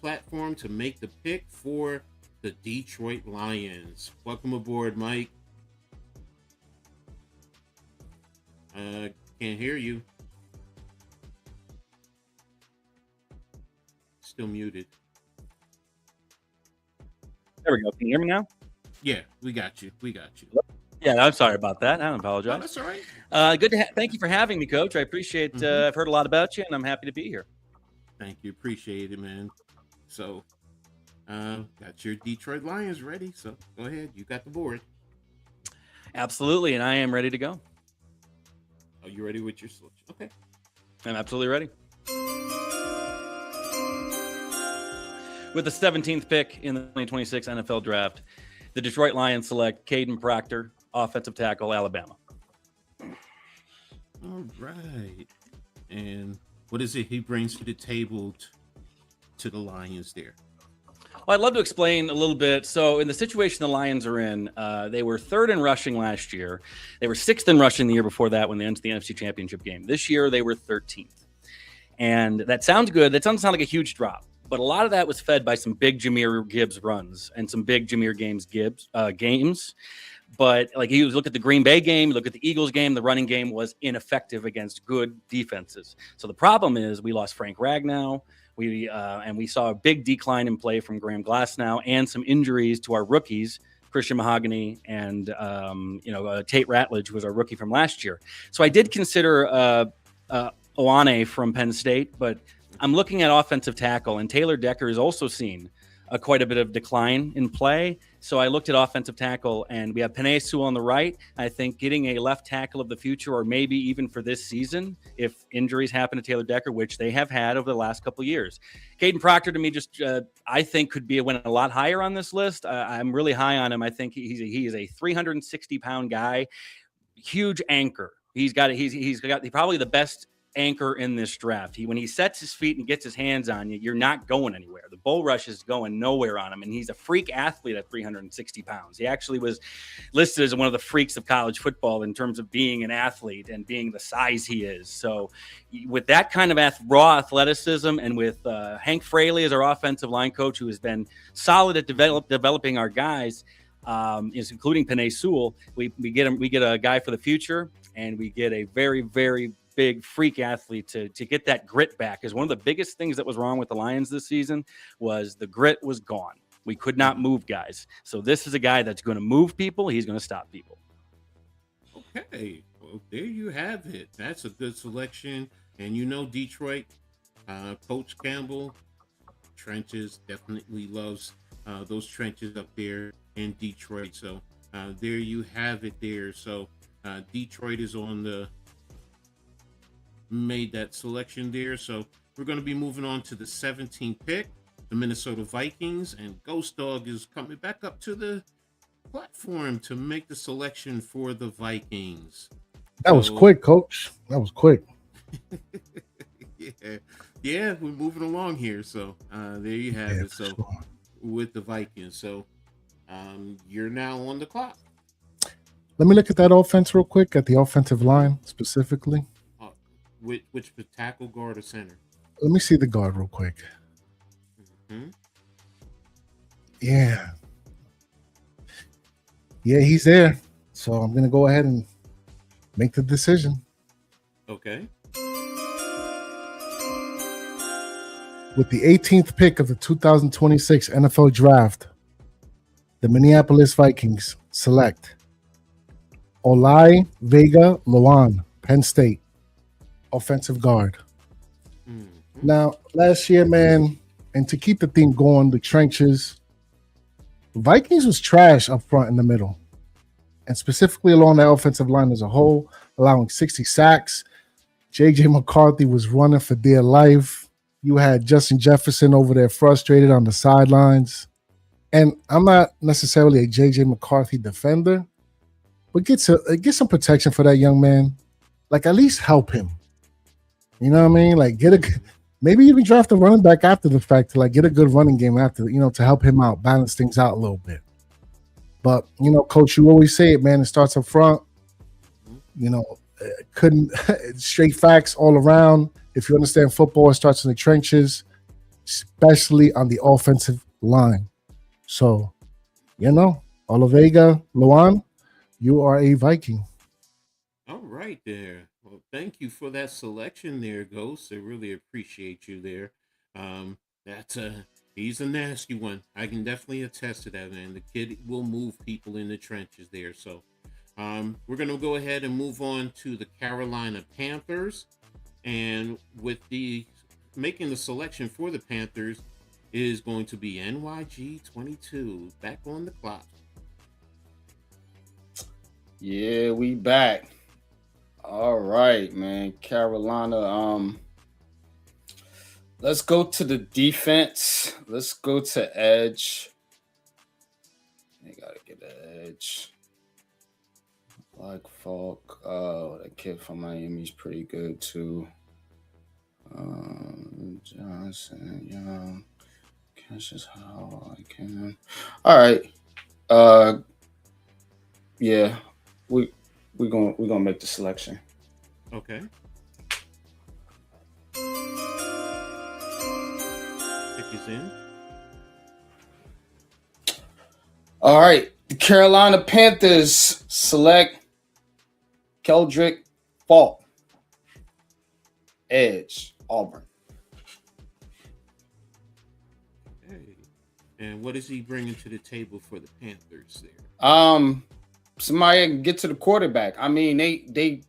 platform to make the pick for the Detroit Lions. Welcome aboard, Mike. Can't hear you. Still muted. There we go. Can you hear me now? Yeah, we got you. Yeah, I'm sorry about that. I apologize. No, that's all right. Good to thank you for having me, Coach. I appreciate. I've heard a lot about you, and I'm happy to be here. Thank you. Appreciate it, man. So, got your Detroit Lions ready. So go ahead. You got the board. Absolutely, and I am ready to go. Are you ready with your selection? Okay. I'm absolutely ready. With the 17th pick in the 2026 NFL Draft, the Detroit Lions select Caden Proctor, offensive tackle, Alabama. All right. And what is it he brings to the table to the Lions there? Well, I'd love to explain a little bit. So, in the situation the Lions are in, they were third in rushing last year. They were sixth in rushing the year before that when they entered the NFC Championship game. This year, they were 13th. And that sounds good. That doesn't sound like a huge drop. But a lot of that was fed by some big Jahmyr Gibbs runs and some big Jahmyr games. But like you look at the Green Bay game, look at the Eagles game, the running game was ineffective against good defenses. So the problem is we lost Frank Ragnow. And we saw a big decline in play from Graham Glasnow and some injuries to our rookies, Christian Mahogany and Tate Ratledge was our rookie from last year. So I did consider Oane from Penn State, but I'm looking at offensive tackle, and Taylor Decker has also seen quite a bit of decline in play. So I looked at offensive tackle, and we have Penei Sewell on the right. I think getting a left tackle of the future, or maybe even for this season, if injuries happen to Taylor Decker, which they have had over the last couple of years. Caden Proctor, to me, I think could be a lot higher on this list. I'm really high on him. I think he is a 360-pound guy, huge anchor. He's got probably the best anchor in this draft. When he sets his feet and gets his hands on you, you're not going anywhere. The bull rush is going nowhere on him, and he's a freak athlete at 360 pounds. He actually was listed as one of the freaks of college football in terms of being an athlete and being the size he is. So with that kind of raw athleticism, and with Hank Fraley as our offensive line coach, who has been solid at developing our guys, including Penei Sewell, we get a guy for the future, and we get a very, very big freak athlete to get that grit back. Because one of the biggest things that was wrong with the Lions this season was the grit was gone. We could not move guys. So this is a guy that's going to move people. He's going to stop people. Okay, well, there you have it. That's a good selection. And Detroit, Coach Campbell, trenches, definitely loves those trenches up there in Detroit. So there you have it there. So Detroit is made that selection there. So we're going to be moving on to the 17th pick, the Minnesota Vikings, and Ghost Dog is coming back up to the platform to make the selection for the Vikings. That was quick, Coach. That was quick. Yeah, we're moving along here. So there you have it. So sure. With the Vikings. So you're now on the clock. Let me look at that offense real quick, at the offensive line specifically. Which tackle, guard, or center? Let me see the guard real quick. Mm-hmm. Yeah, he's there. So I'm going to go ahead and make the decision. Okay. With the 18th pick of the 2026 NFL Draft, the Minneapolis Vikings select Olai Vega Loan, Penn State, offensive guard. Mm-hmm. Now, last year, man, and to keep the theme going, the trenches, the Vikings was trash up front in the middle, and specifically along the offensive line as a whole, allowing 60 sacks. J.J. McCarthy was running for dear life. You had Justin Jefferson over there frustrated on the sidelines. And I'm not necessarily a J.J. McCarthy defender, but get some protection for that young man. Like, at least help him. You know what I mean? Like, maybe even draft a running back after the fact to get a good running game after, to help him out, balance things out a little bit. But, Coach, you always say it, man. It starts up front. Couldn't straight facts all around. If you understand football, it starts in the trenches, especially on the offensive line. So, Olavega Loan, you are a Viking. All right there. Well, thank you for that selection there, Ghost. I really appreciate you there. He's a nasty one. I can definitely attest to that, man. The kid will move people in the trenches there. So we're going to go ahead and move on to the Carolina Panthers. And with making the selection for the Panthers is going to be NYG22. Back on the clock. Yeah, we back. All right, man. Carolina. Let's go to the defense. Let's go to edge. They gotta get the edge. Like Falk. Oh, that kid from Miami's pretty good too. Johnson, Young, That's just how I can. All right. Yeah, we're gonna make the selection. Okay. Pick is in. All right, the Carolina Panthers select Keldrick Faulk, edge, Auburn. Hey. And what is he bringing to the table for the Panthers there? Somebody can get to the quarterback. I mean, they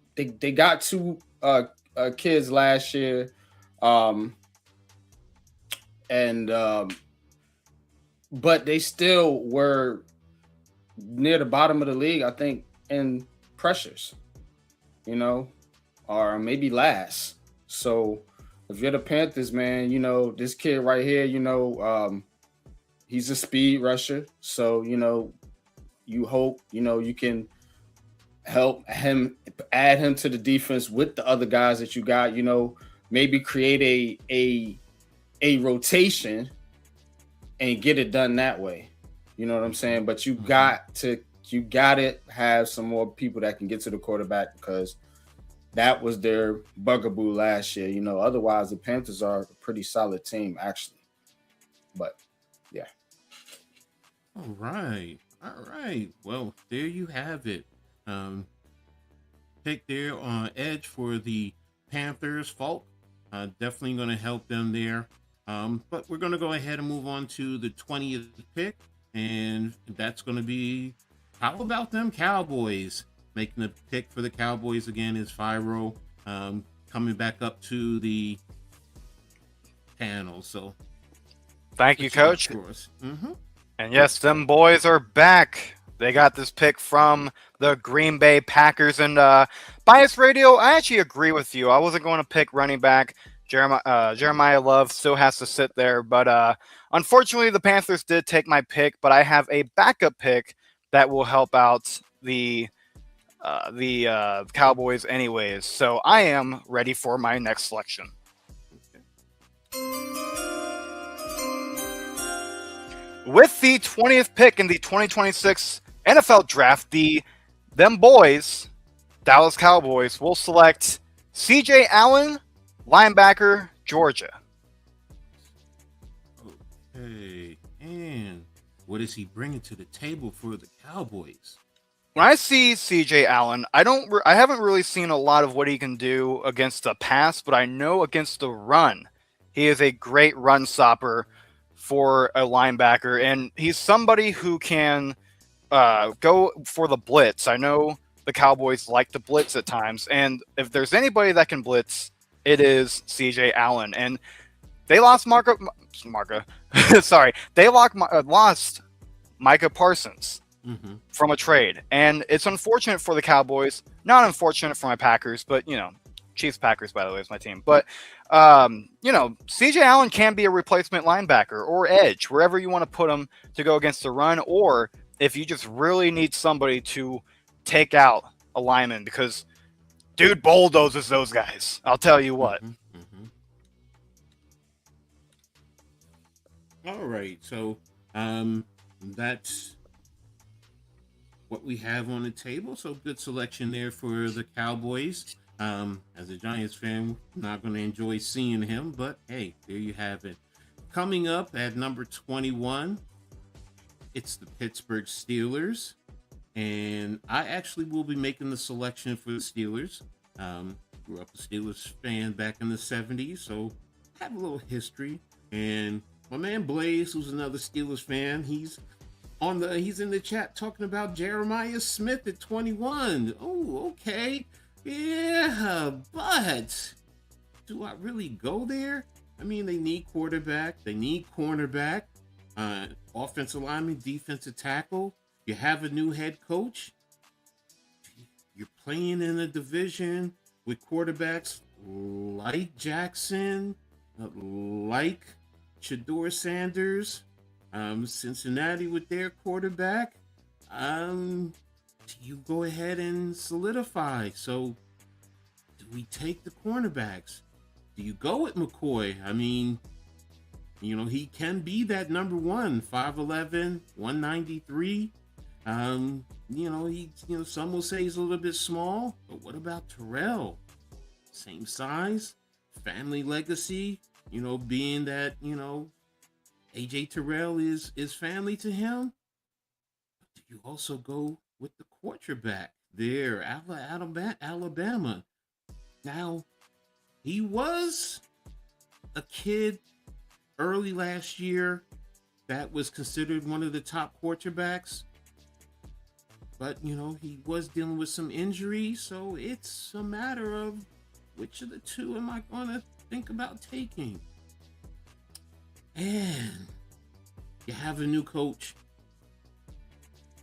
got two kids last year, but they still were near the bottom of the league, I think, in pressures, or maybe last. So if you're the Panthers, man, this kid right here, he's a speed rusher. So, you hope, you can help him, add him to the defense with the other guys that you got, maybe create a rotation and get it done that way. You know what I'm saying? But you got to have some more people that can get to the quarterback, because that was their bugaboo last year. Otherwise the Panthers are a pretty solid team, actually. But yeah. All right. Well, there you have it. Pick there on edge for the Panthers. Faulk, definitely going to help them there. But we're going to go ahead and move on to the 20th pick, and that's going to be, how about them Cowboys? Making the pick for the Cowboys again is Fyro, coming back up to the panel. So, thank you, Coach. Mm-hmm. And yes, them boys are back. They got this pick from the Green Bay Packers. And Bias Radio, I actually agree with you. I wasn't going to pick running back. Jeremiah Love still has to sit there. But unfortunately, the Panthers did take my pick. But I have a backup pick that will help out the Cowboys anyways. So I am ready for my next selection. With the 20th pick in the 2026 NFL Draft, them boys, Dallas Cowboys, will select C.J. Allen, linebacker, Georgia. Okay, and what is he bringing to the table for the Cowboys? When I see C.J. Allen, I haven't really seen a lot of what he can do against the pass, but I know against the run, he is a great run stopper for a linebacker, and he's somebody who can go for the blitz. I know the Cowboys like to blitz at times, and if there's anybody that can blitz, it is C.J. Allen. And they lost lost Micah Parsons from a trade, and it's unfortunate for the Cowboys. Not unfortunate for my Packers, but Chiefs Packers, by the way, is my team. But C.J. Allen can be a replacement linebacker or edge, wherever you want to put him to go against the run, or if you just really need somebody to take out a lineman, because dude bulldozes those guys. I'll tell you what. All right, so that's what we have on the table. So good selection there for the Cowboys. As a Giants fan, not going to enjoy seeing him, but hey, there you have it. Coming up at number 21, it's the Pittsburgh Steelers, and I actually will be making the selection for the Steelers. Grew up a Steelers fan back in the 70s, so I have a little history. And my man Blaze, who's another Steelers fan, he's in the chat talking about Jeremiah Smith at 21. Oh, okay. Yeah, but do I really go there? I mean, they need quarterback, they need cornerback, offensive lineman, defensive tackle. You have a new head coach. You're playing in a division with quarterbacks like Jackson, like Shedeur Sanders, Cincinnati with their quarterback. You go ahead and solidify. So do we take the cornerbacks? Do you go with McCoy? I mean, He can be that number one, 5'11", 193. Some will say he's a little bit small, but what about Terrell? Same size, family legacy, being that, AJ Terrell is family to him. But do you also go with the quarterback there, Alabama? Now, he was a kid early last year that was considered one of the top quarterbacks. But, he was dealing with some injuries, so it's a matter of which of the two am I going to think about taking? And you have a new coach.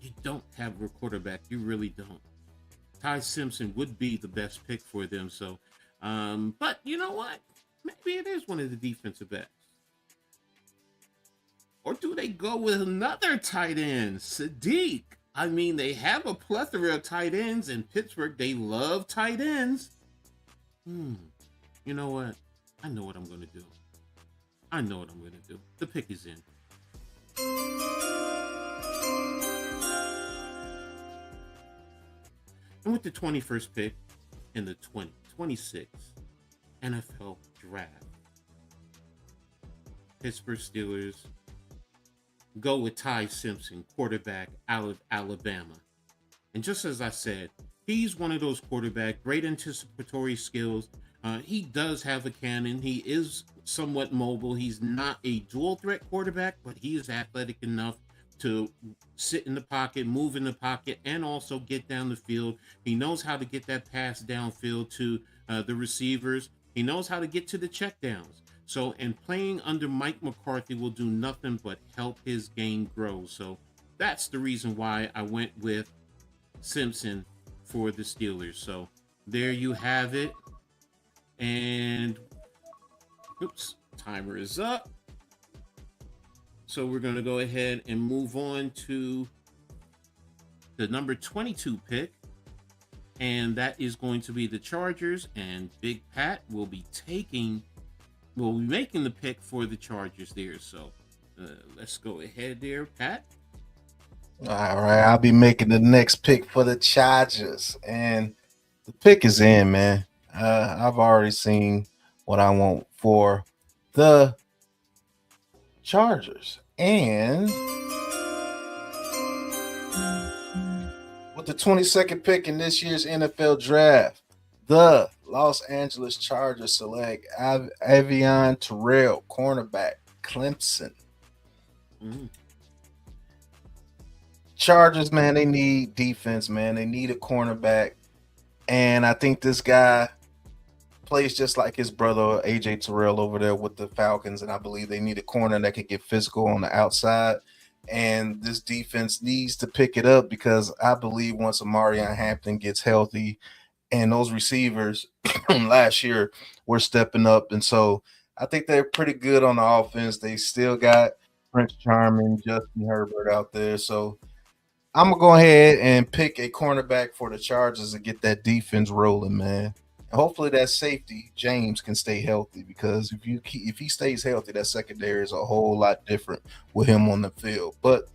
You don't have a quarterback. You really don't. Ty Simpson would be the best pick for them. So, but you know what? Maybe it is one of the defensive backs. Or do they go with another tight end, Sadiq? I mean, they have a plethora of tight ends in Pittsburgh. They love tight ends. You know what? I know what I'm going to do. The pick is in. And with the 21st pick in the 2026 NFL Draft, Pittsburgh Steelers go with Ty Simpson, quarterback out of Alabama. And just as I said, he's one of those quarterbacks, great anticipatory skills. He does have a cannon. He is somewhat mobile. He's not a dual threat quarterback, but he is athletic enough to sit in the pocket, move in the pocket, and also get down the field. He knows how to get that pass downfield to the receivers. He knows how to get to the checkdowns. So, and playing under Mike McCarthy will do nothing but help his game grow. So that's the reason why I went with Simpson for the Steelers. So there you have it. And timer is up. So we're going to go ahead and move on to the number 22 pick. And that is going to be the Chargers. And Big Pat will be making the pick for the Chargers there. So let's go ahead there, Pat. All right, I'll be making the next pick for the Chargers. And the pick is in, man. I've already seen what I want for the Chargers. And with the 22nd pick in this year's NFL Draft, the Los Angeles Chargers select Avion Terrell, cornerback, Clemson. Chargers, man, they need defense, man. They need a cornerback. And I think this guy plays just like his brother, AJ Terrell, over there with the Falcons. And I believe they need a corner that can get physical on the outside. And this defense needs to pick it up because I believe once Amarion Hampton gets healthy and those receivers from last year were stepping up. And so I think they're pretty good on the offense. They still got Prince Charming, Justin Herbert out there. So I'm going to go ahead and pick a cornerback for the Chargers and get that defense rolling, man. And hopefully that safety, James, can stay healthy because if he stays healthy, that secondary is a whole lot different with him on the field. But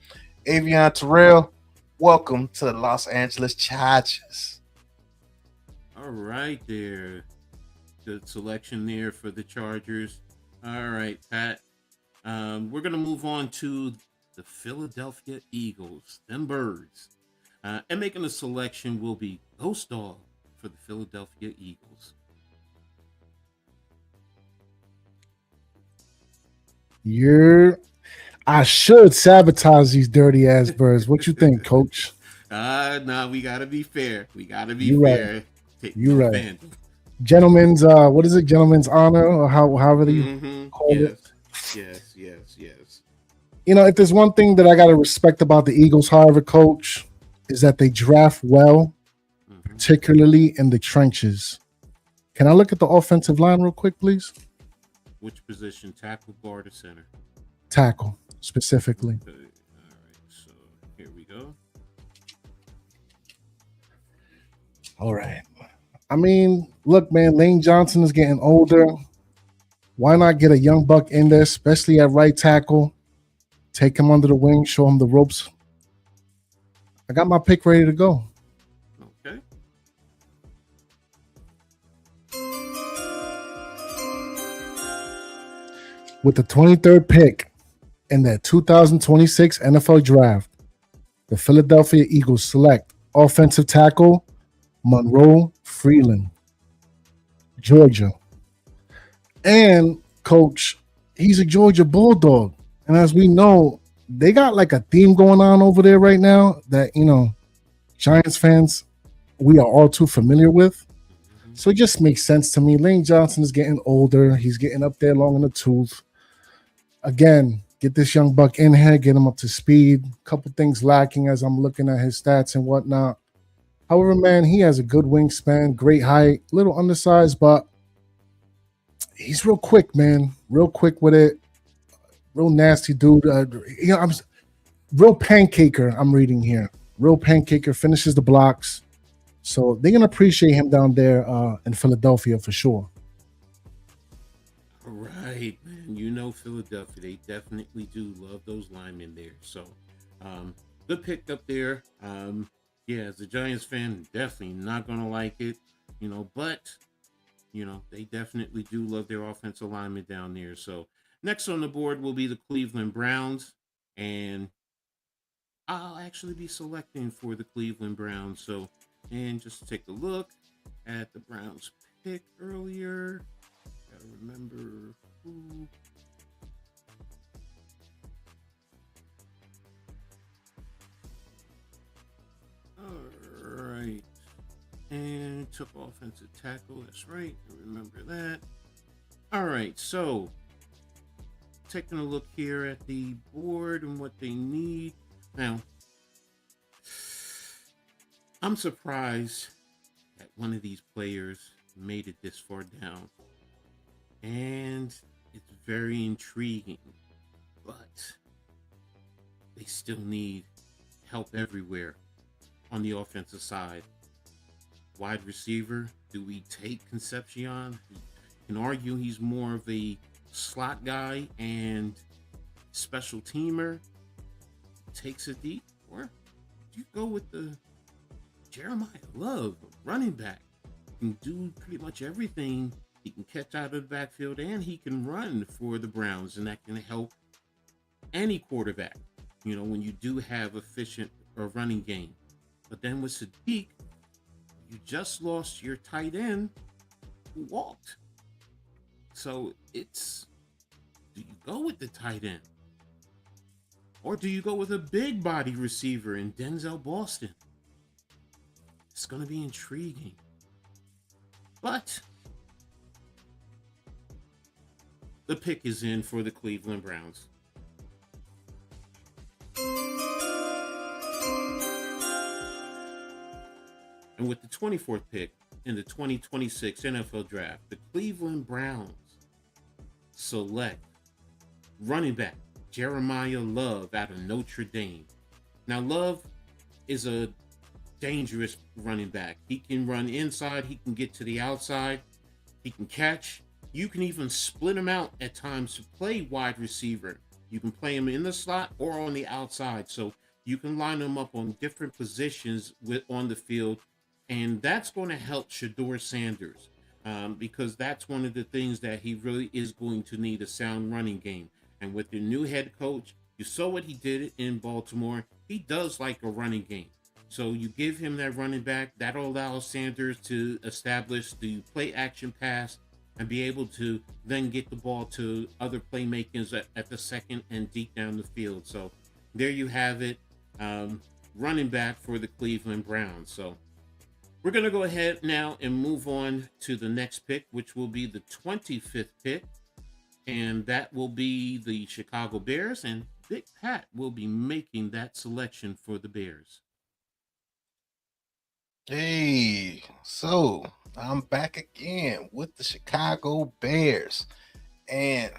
Avion Terrell, welcome to the Los Angeles Chargers. All right there. Good selection there for the Chargers. All right, Pat. We're going to move on to the Philadelphia Eagles, them birds. And making the selection will be Ghost Dog for the Philadelphia Eagles. I should sabotage these dirty ass birds. What you think, Coach? No, we gotta be fair. You fair. Right. You're right. Gentlemen's, what is it? Gentlemen's honor, or however you call it. Yes. If there's one thing that I gotta respect about the Eagles, however, Coach, is that they draft well, particularly in the trenches. Can I look at the offensive line real quick, please? Which position? Tackle, guard, or center? Tackle, specifically. Okay. All right, so here we go. All right. I mean, look, man, Lane Johnson is getting older. Why not get a young buck in there, especially at right tackle? Take him under the wing, show him the ropes. I got my pick ready to go. Okay. With the 23rd pick in the 2026 NFL Draft, the Philadelphia Eagles select offensive tackle Monroe Freeland, Georgia. And, Coach, he's a Georgia Bulldog. And as we know, they got like a theme going on over there right now that, Giants fans, we are all too familiar with. So it just makes sense to me. Lane Johnson is getting older. He's getting up there long in the tooth. Again, get this young buck in here, get him up to speed. A couple things lacking as I'm looking at his stats and whatnot. However, man, he has a good wingspan, great height, little undersized, but he's real quick, man. Real quick with it. Real nasty dude. I'm real pancaker. I'm reading here. Real pancaker, finishes the blocks. So they're gonna appreciate him down there in Philadelphia for sure. All right, man. Philadelphia, they definitely do love those linemen there. So, good pick up there. Yeah, as a Giants fan, definitely not gonna like it, but they definitely do love their offensive linemen down there. So, next on the board will be the Cleveland Browns, and I'll actually be selecting for the Cleveland Browns. So, and just to take a look at the Browns pick earlier. Gotta remember who. All right. And took offensive tackle. That's right. I remember that. All right. So, taking a look here at the board and what they need. Now, I'm surprised that one of these players made it this far down. And it's very intriguing. But they still need help everywhere on the offensive side. Wide receiver, do we take Concepcion? You can argue he's more of a slot guy and special teamer. Takes it deep. Or you go with the Jeremiah Love, running back. Can do pretty much everything. He can catch out of the backfield and he can run for the Browns, and that can help any quarterback, when you do have efficient running game. But then with Sadiq, you just lost your tight end who walked. So it's, do you go with the tight end? Or do you go with a big body receiver in Denzel Boston? It's going to be intriguing. But the pick is in for the Cleveland Browns. And with the 24th pick in the 2026 NFL Draft, the Cleveland Browns select running back Jeremiah Love out of Notre Dame. Now, Love is a dangerous running back. He can run inside. He can get to the outside. He can catch. You can even split him out at times to play wide receiver. You can play him in the slot or on the outside. So you can line him up on different positions on the field. And that's going to help Shedeur Sanders because that's one of the things that he really is going to need, a sound running game. And with the new head coach, you saw what he did in Baltimore. He does like a running game. So you give him that running back. That'll allow Sanders to establish the play action pass and be able to then get the ball to other playmakers at the second and deep down the field. So there you have it. Running back for the Cleveland Browns. So we're going to go ahead now and move on to the next pick, which will be the 25th pick. And that will be the Chicago Bears. And Big Pat will be making that selection for the Bears. Hey, so I'm back again with the Chicago Bears. And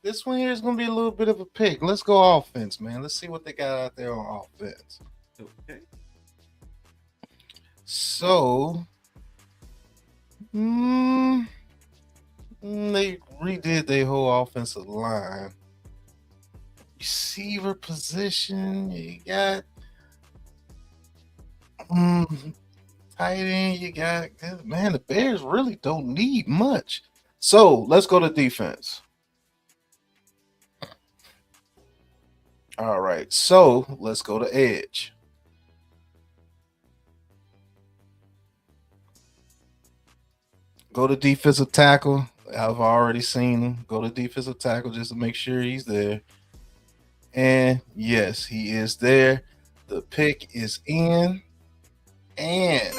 this one here is going to be a little bit of a pick. Let's go offense, man. Let's see what they got out there on offense. Okay. So, they redid their whole offensive line. Receiver position, you got tight end, you got, man, the Bears really don't need much. So let's go to defense. All right, so let's go to edge. Go to defensive tackle. I've already seen him. Go to defensive tackle just to make sure he's there. And yes, he is there. The pick is in. And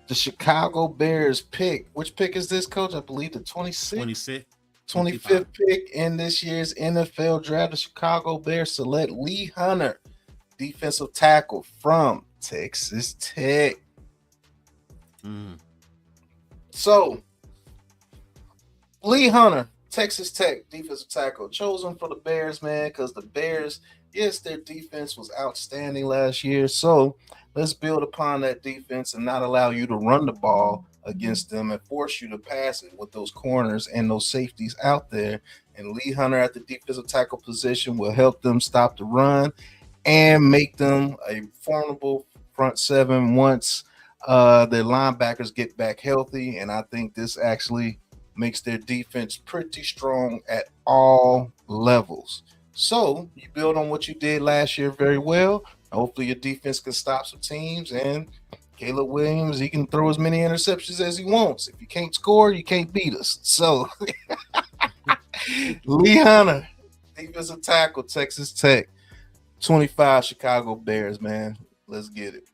the Chicago Bears pick. Which pick is this, Coach? I believe the 26th. 25th pick in this year's NFL draft. The Chicago Bears select Lee Hunter, defensive tackle from Texas Tech. So, Lee Hunter, Texas Tech, defensive tackle, chosen for the Bears, man, because the Bears, yes, their defense was outstanding last year. So, let's build upon that defense and not allow you to run the ball against them and force you to pass it with those corners and those safeties out there. And Lee Hunter at the defensive tackle position will help them stop the run and make them a formidable front seven once their linebackers get back healthy. And I think this actually makes their defense pretty strong at all levels. So you build on what you did last year very well. Hopefully your defense can stop some teams, and Caleb Williams, he can throw as many interceptions as he wants. If you can't score, you can't beat us. So Lee Hunter, defensive tackle, Texas Tech, 25 Chicago Bears, man. Let's get it.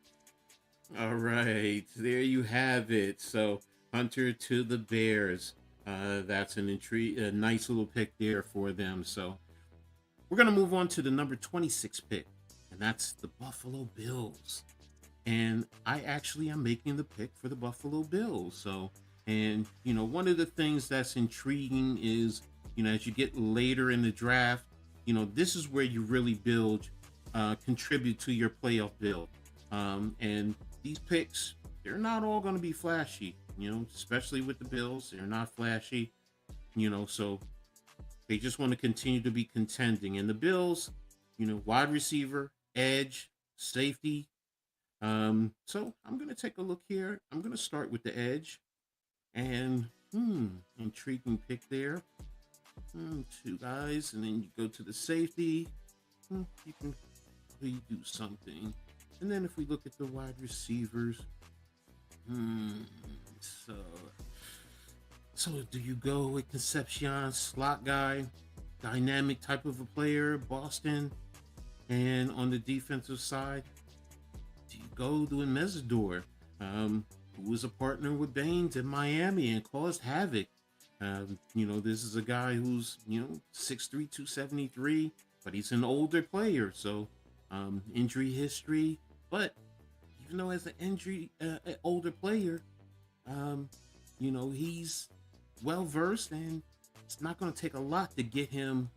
All right, there you have it. So Hunter to the Bears. That's a nice little pick there for them. So we're going to move on to the number 26 pick, and that's the Buffalo Bills. And I actually am making the pick for the Buffalo Bills. So, and, you know, one of the things that's intriguing is, you know, as you get later in the draft, you know, this is where you really build, contribute to your playoff build. And these picks, they're not all going to be flashy, you know, especially with the Bills. They're not flashy, you know, so they just want to continue to be contending. And the Bills, you know, wide receiver, edge, safety. So I'm going to take a look here. I'm going to start with the edge, and intriguing pick there. Two guys, and then you go to the safety. You can really do something. And then if we look at the wide receivers, so do you go with Concepcion, slot guy, dynamic type of a player, Boston, and on the defensive side, do you go doing Mesidor, who was a partner with Baines in Miami and caused havoc? You know, this is a guy who's, you know, 6'3", 273, but he's an older player, so injury history. But even though as an older player, you know, he's well versed, and it's not going to take a lot to get him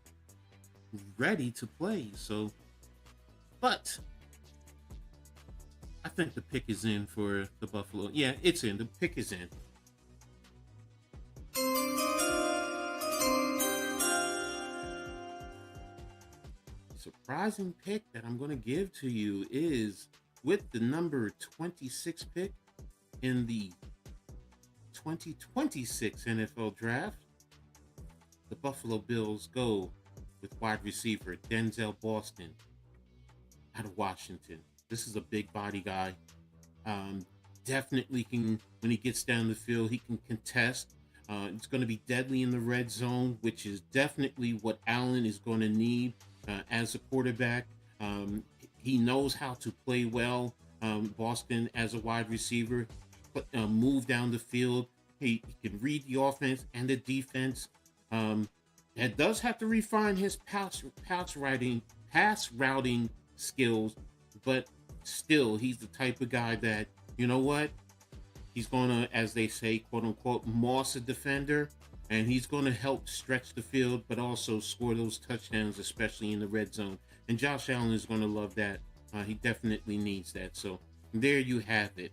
ready to play. So, but I think the pick is in for the Buffalo. Yeah, it's in. The pick is in. Surprising pick that I'm going to give to you is with the number 26 pick in the 2026 NFL Draft. The Buffalo Bills go with wide receiver Denzel Boston out of Washington. This is a big body guy. Definitely can, when he gets down the field, he can contest. It's going to be deadly in the red zone, which is definitely what Allen is going to need as a quarterback. He knows how to play well. Boston as a wide receiver, move down the field. He can read the offense and the defense. That does have to refine his pass routing skills, but still, he's the type of guy that, you know what, he's gonna, as they say, quote unquote, moss a defender, and he's gonna help stretch the field, but also score those touchdowns, especially in the red zone. And Josh Allen is gonna love that. He definitely needs that. So there you have it.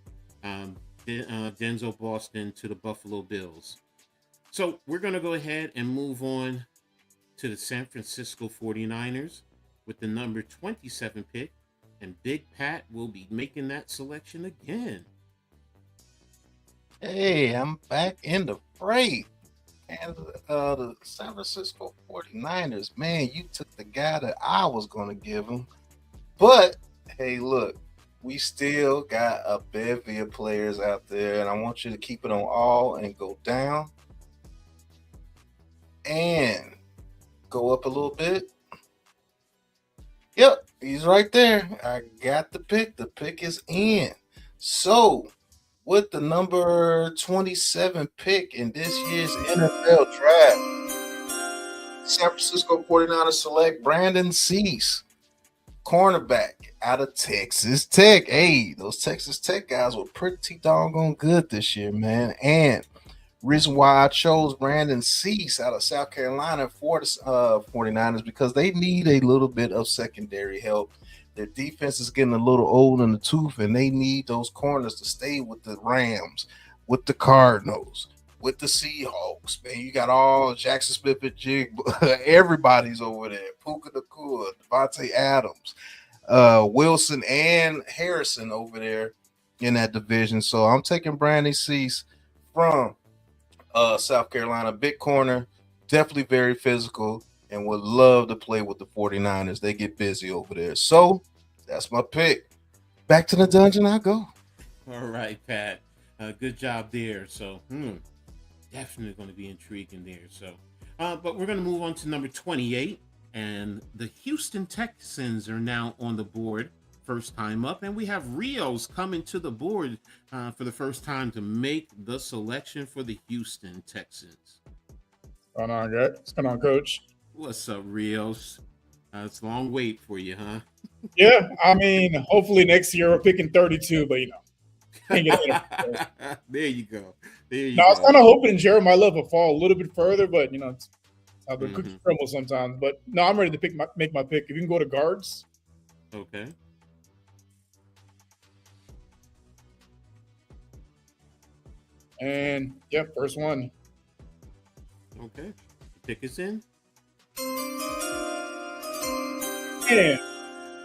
Denzel Boston to the Buffalo Bills. So we're going to go ahead and move on to the San Francisco 49ers with the number 27 pick. And Big Pat will be making that selection again. Hey, I'm back in the fray. And the San Francisco 49ers, man, you took the guy that I was going to give him. But, hey, look, we still got a bevy of players out there, and I want you to keep it on all and go down and go up a little bit. Yep, he's right there. I got the pick. The pick is in. So, with the number 27 pick in this year's NFL draft, San Francisco 49ers select Brandon Cease, cornerback out of Texas Tech. Hey, those Texas Tech guys were pretty doggone good this year, man. And reason why I chose Brandon Cease out of South Carolina for the 49ers because they need a little bit of secondary help. Their defense is getting a little old in the tooth, and they need those corners to stay with the Rams, with the Cardinals, with the Seahawks. Man, you got all Jackson Smith and Jig, everybody's over there. Puka Nacua, Devontae Adams, Wilson, and Harrison over there in that division. So I'm taking Brandon Cease from South Carolina, big corner, definitely very physical, and would love to play with the 49ers. They get busy over there. So that's my pick. Back to the dungeon I go. All right, Pat. Good job there. So, definitely going to be intriguing there. So, but we're going to move on to number 28. And the Houston Texans are now on the board. First time up. And we have Rios coming to the board for the first time to make the selection for the Houston Texans. What's going on, guys? What's going on, Coach? What's up, Rios? It's a long wait for you, huh? Yeah, I mean, hopefully next year we're picking 32, but can't get there. There you go. I was kind of hoping Jeremiah Love would fall a little bit further, but it's how the cookies crumble sometimes. But no, I'm ready to make my pick. If you can go to guards. Okay. And first one. Okay. The pick is in. And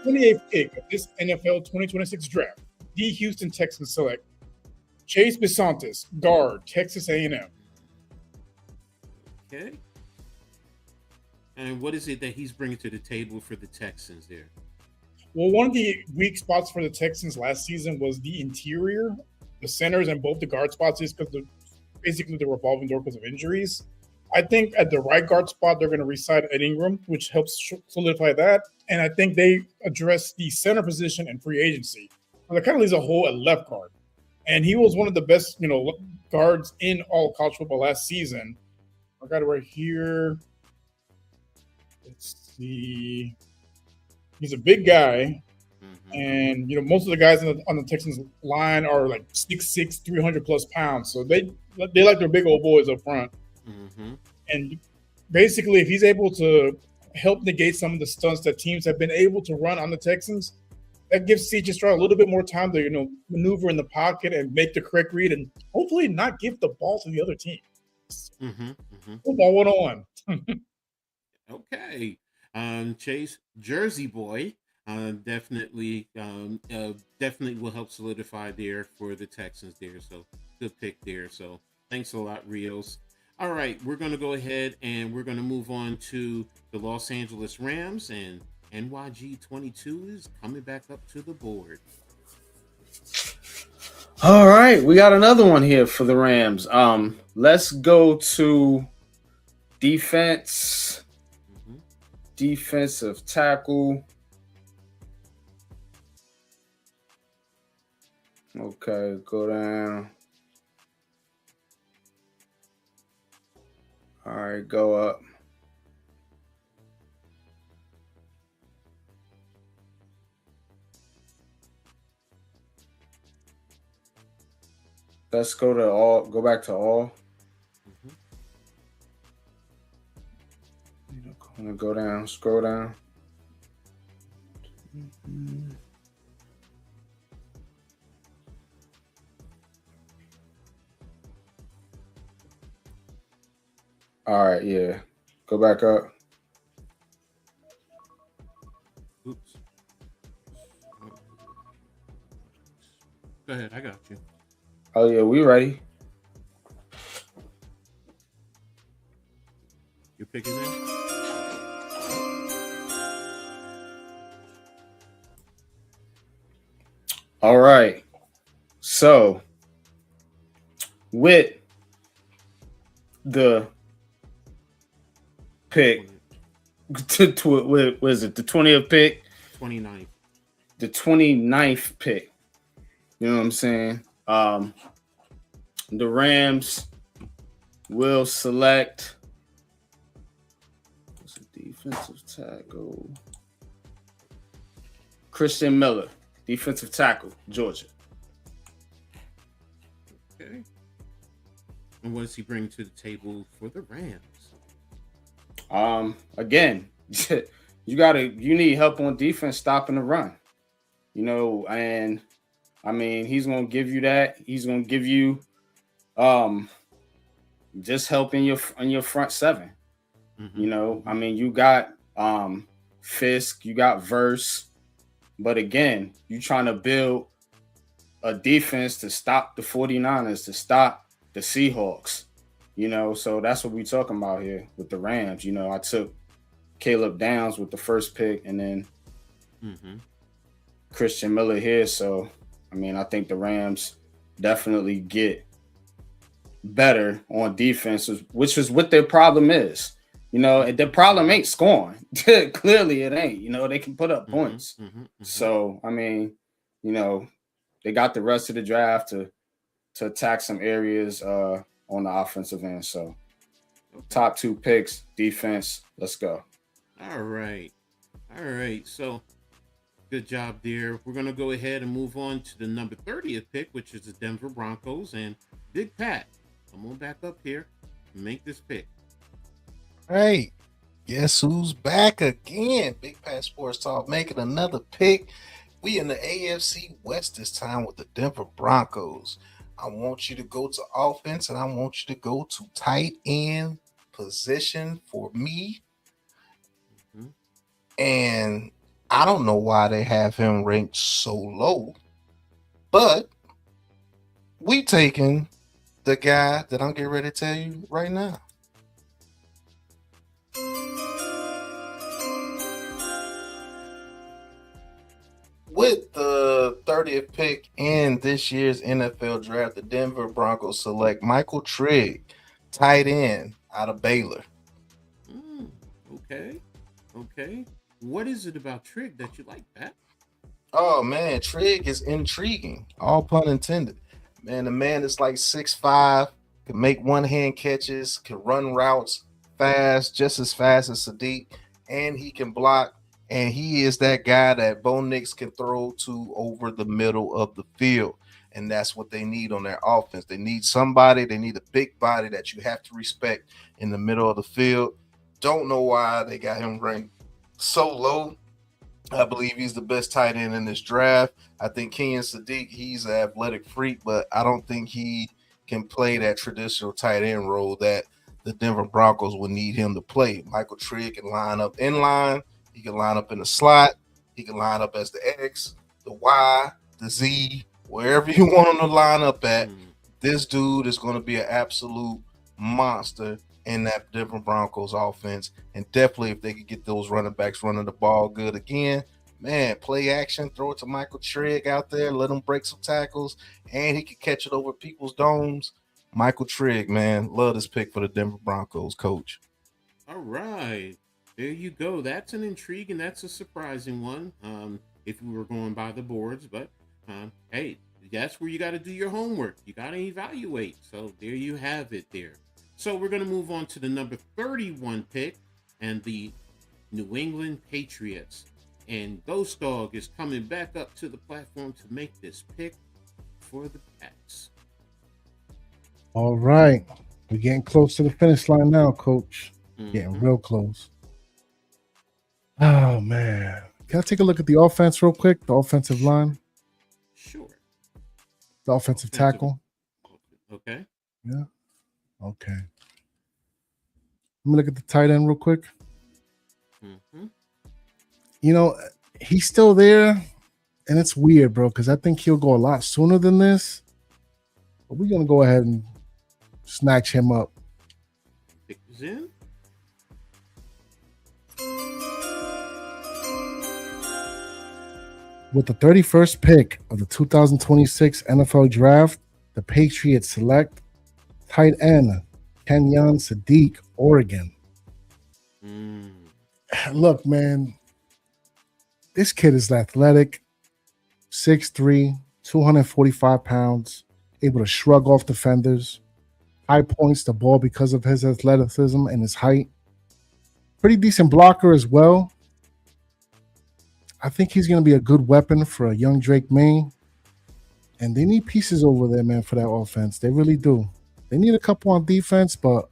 28th pick of this NFL 2026 draft, the Houston Texans select Chase Bisontis, guard, Texas A&M. Okay. And what is it that he's bringing to the table for the Texans there? Well, one of the weak spots for the Texans last season was the interior, the centers, and both the guard spots, is because basically the revolving door because of injuries. I think at the right guard spot, they're going to re-sign Ed Ingram, which helps solidify that. And I think they address the center position and free agency. So that kind of leaves a hole at left guard. And he was one of the best, guards in all of college football last season. I got it right here. Let's see. He's a big guy. And, most of the guys on the Texans line are like 6'6", 300 plus pounds. So they like their big old boys up front. And basically, if he's able to help negate some of the stunts that teams have been able to run on the Texans, that gives C.J. Stroud a little bit more time to, maneuver in the pocket and make the correct read and hopefully not give the ball to the other team. Football 101. Okay. Chase, Jersey boy, definitely will help solidify there for the Texans there. So good pick there. So thanks a lot, Rios. All right, we're going to go ahead and we're going to move on to the Los Angeles Rams, and NYG 22 is coming back up to the board. All right, we got another one here for the Rams. Let's go to defense. Defensive tackle. Okay, go down. All right, go up. Let's go to all. Go back to all. I'm gonna go down. Scroll down. All right, yeah. Go back up. Oops. Go ahead. I got you. Oh yeah, we ready. You're picking in? All right. So with the pick what was it? The 20th pick? 29th. The 29th pick. You know what I'm saying? The Rams will select what's a defensive tackle? Christian Miller, defensive tackle, Georgia. Okay. And what does he bring to the table for the Rams? Again, you need help on defense stopping the run. You know, and I mean, he's gonna give you that. He's gonna give you just help in your front seven. Mm-hmm. You know, I mean, you got Fisk, you got Verse, but again, you trying to build a defense to stop the 49ers, to stop the Seahawks. You know, so that's what we're talking about here with the Rams. You know, I took Caleb Downs with the first pick and then Christian Miller here. So, I mean, I think the Rams definitely get better on defense, which is what their problem is. You know, the problem ain't scoring. Clearly it ain't. You know, they can put up points. So, I mean, you know, they got the rest of the draft to attack some areas on the offensive end. So, top two picks, defense. Let's go. All right. So, good job there. We're going to go ahead and move on to the number 30th pick, which is the Denver Broncos. And Big Pat, come on back up here and make this pick. Hey, guess who's back again? Big Pat Sports Talk making another pick. We in the AFC West this time with the Denver Broncos. I want you to go to offense and I want you to go to tight end position for me. And I don't know why they have him ranked so low, but we taking the guy that I'm getting ready to tell you right now. With the 30th pick in this year's NFL draft, the Denver Broncos select Michael Trigg, tight end out of Baylor. Okay. What is it about Trigg that you like, Pat? Oh, man, Trigg is intriguing. All pun intended. Man, the man is like 6'5", can make one-hand catches, can run routes fast, just as fast as Sadiq, and he can block. And he is that guy that Bo Nix can throw to over the middle of the field. And that's what they need on their offense. They need somebody. They need a big body that you have to respect in the middle of the field. Don't know why they got him ranked so low. I believe he's the best tight end in this draft. I think Kenyon Sadiq, he's an athletic freak, but I don't think he can play that traditional tight end role that the Denver Broncos would need him to play. Michael Trigg can line up in line. He can line up in the slot. He can line up as the X, the Y, the Z, wherever you want him to line up at. This dude is going to be an absolute monster in that Denver Broncos offense. And definitely if they could get those running backs running the ball good again, man, play action, throw it to Michael Trigg out there, let him break some tackles, and he can catch it over people's domes. Michael Trigg, man, love this pick for the Denver Broncos, coach. All right. There you go. That's an intriguing, that's a surprising one. If we were going by the boards, but hey, that's where you got to do your homework. You got to evaluate. So there you have it there. So we're going to move on to the number 31 pick and the New England Patriots. And Ghost Dog is coming back up to the platform to make this pick for the Pats. All right. We're getting close to the finish line now, Coach. Getting real close. Oh, man. Can I take a look at the offense real quick? The offensive line? Sure. The offensive tackle? Okay. Yeah. Okay. Let me look at the tight end real quick. Mm-hmm. You know, he's still there, and it's weird, bro, because I think he'll go a lot sooner than this. But we're gonna go ahead and snatch him up. Pick is in. With the 31st pick of the 2026 NFL Draft, the Patriots select tight end Kenyon Sadiq, Oregon. Look, man, this kid is athletic, 6'3", 245 pounds, able to shrug off defenders, high points the ball because of his athleticism and his height. Pretty decent blocker as well. I think he's going to be a good weapon for a young Drake May. And they need pieces over there, man, for that offense. They really do. They need a couple on defense, but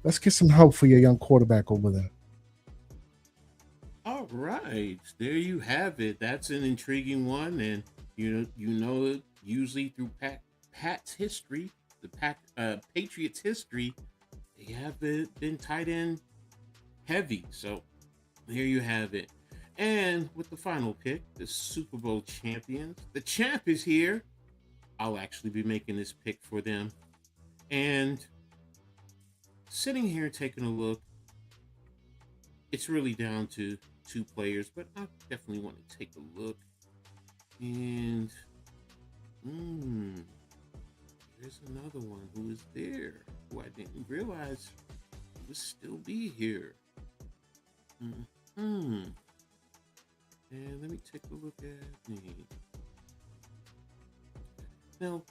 let's get some help for your young quarterback over there. All right, there you have it. That's an intriguing one, and you know, usually through Pat's history, the Patriots' history, they have been tight end heavy. So there you have it. And with the final pick, the Super Bowl champions, the champ is here. I'll actually be making this pick for them. And sitting here taking a look, it's really down to two players, but I definitely want to take a look. And there's another one who is there, who I didn't realize would still be here. And let me take a look at me. Now,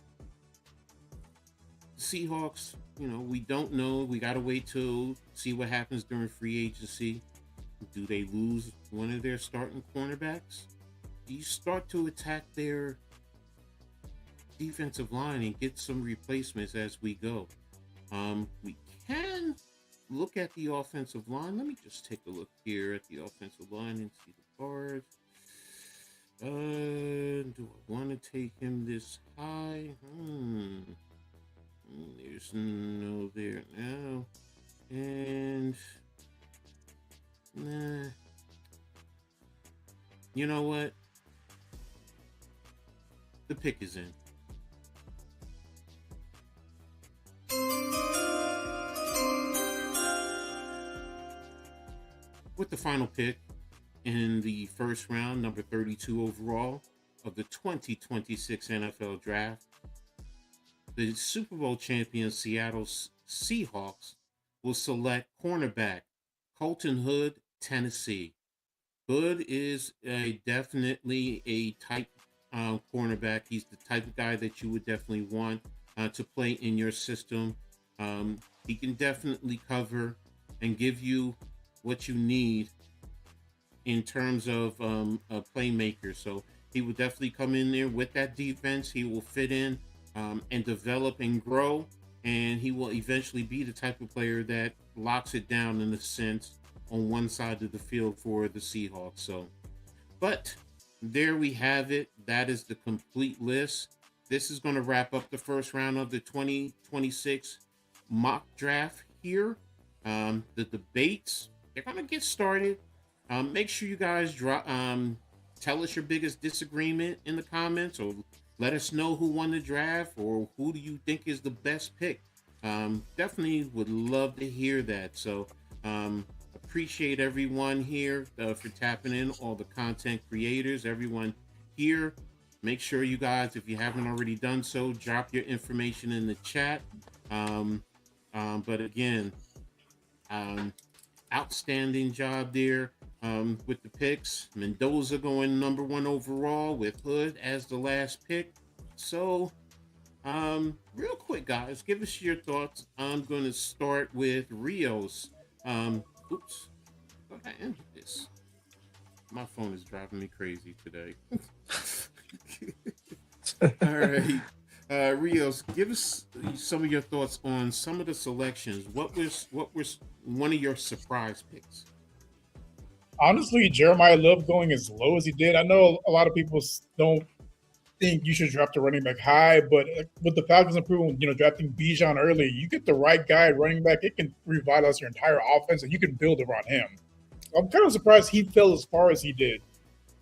Seahawks, you know, we don't know. We got to wait to see what happens during free agency. Do they lose one of their starting cornerbacks? Do you start to attack their defensive line and get some replacements as we go? We can look at the offensive line. Let me just take a look here at the offensive line and see the guards. Do I want to take him this high? There's no there now. And nah. You know what? The pick is in. With the final pick in the first round, number 32 overall of the 2026 NFL Draft, the Super Bowl champion Seattle Seahawks will select cornerback Colton Hood, Tennessee. Hood is definitely a type cornerback. He's the type of guy that you would definitely want to play in your system. He can definitely cover and give you what you need in terms of a playmaker. So he will definitely come in there with that defense. He will fit in and develop and grow, and he will eventually be the type of player that locks it down in a sense on one side of the field for the Seahawks. So, but there we have it. That is the complete list. This is going to wrap up the first round of the 2026 mock draft here. The debates, they're going to get started. Make sure you guys tell us your biggest disagreement in the comments, or let us know who won the draft, or who do you think is the best pick. Definitely would love to hear that. So appreciate everyone here for tapping in, all the content creators, everyone here. Make sure you guys, if you haven't already done so, drop your information in the chat. But again, outstanding job there with the picks. Mendoza going number 1 overall with Hood as the last pick. So real quick, guys, give us your thoughts. I'm going to start with Rios. Oops, I thought I ended this. My phone is driving me crazy today. All right, Rios, give us some of your thoughts on some of the selections. What was one of your surprise picks? Honestly, Jeremiah Love going as low as he did. I know a lot of people don't think you should draft a running back high, but with the Falcons improving, drafting Bijan early, you get the right guy at running back, it can revitalize your entire offense, and you can build around him. I'm kind of surprised he fell as far as he did.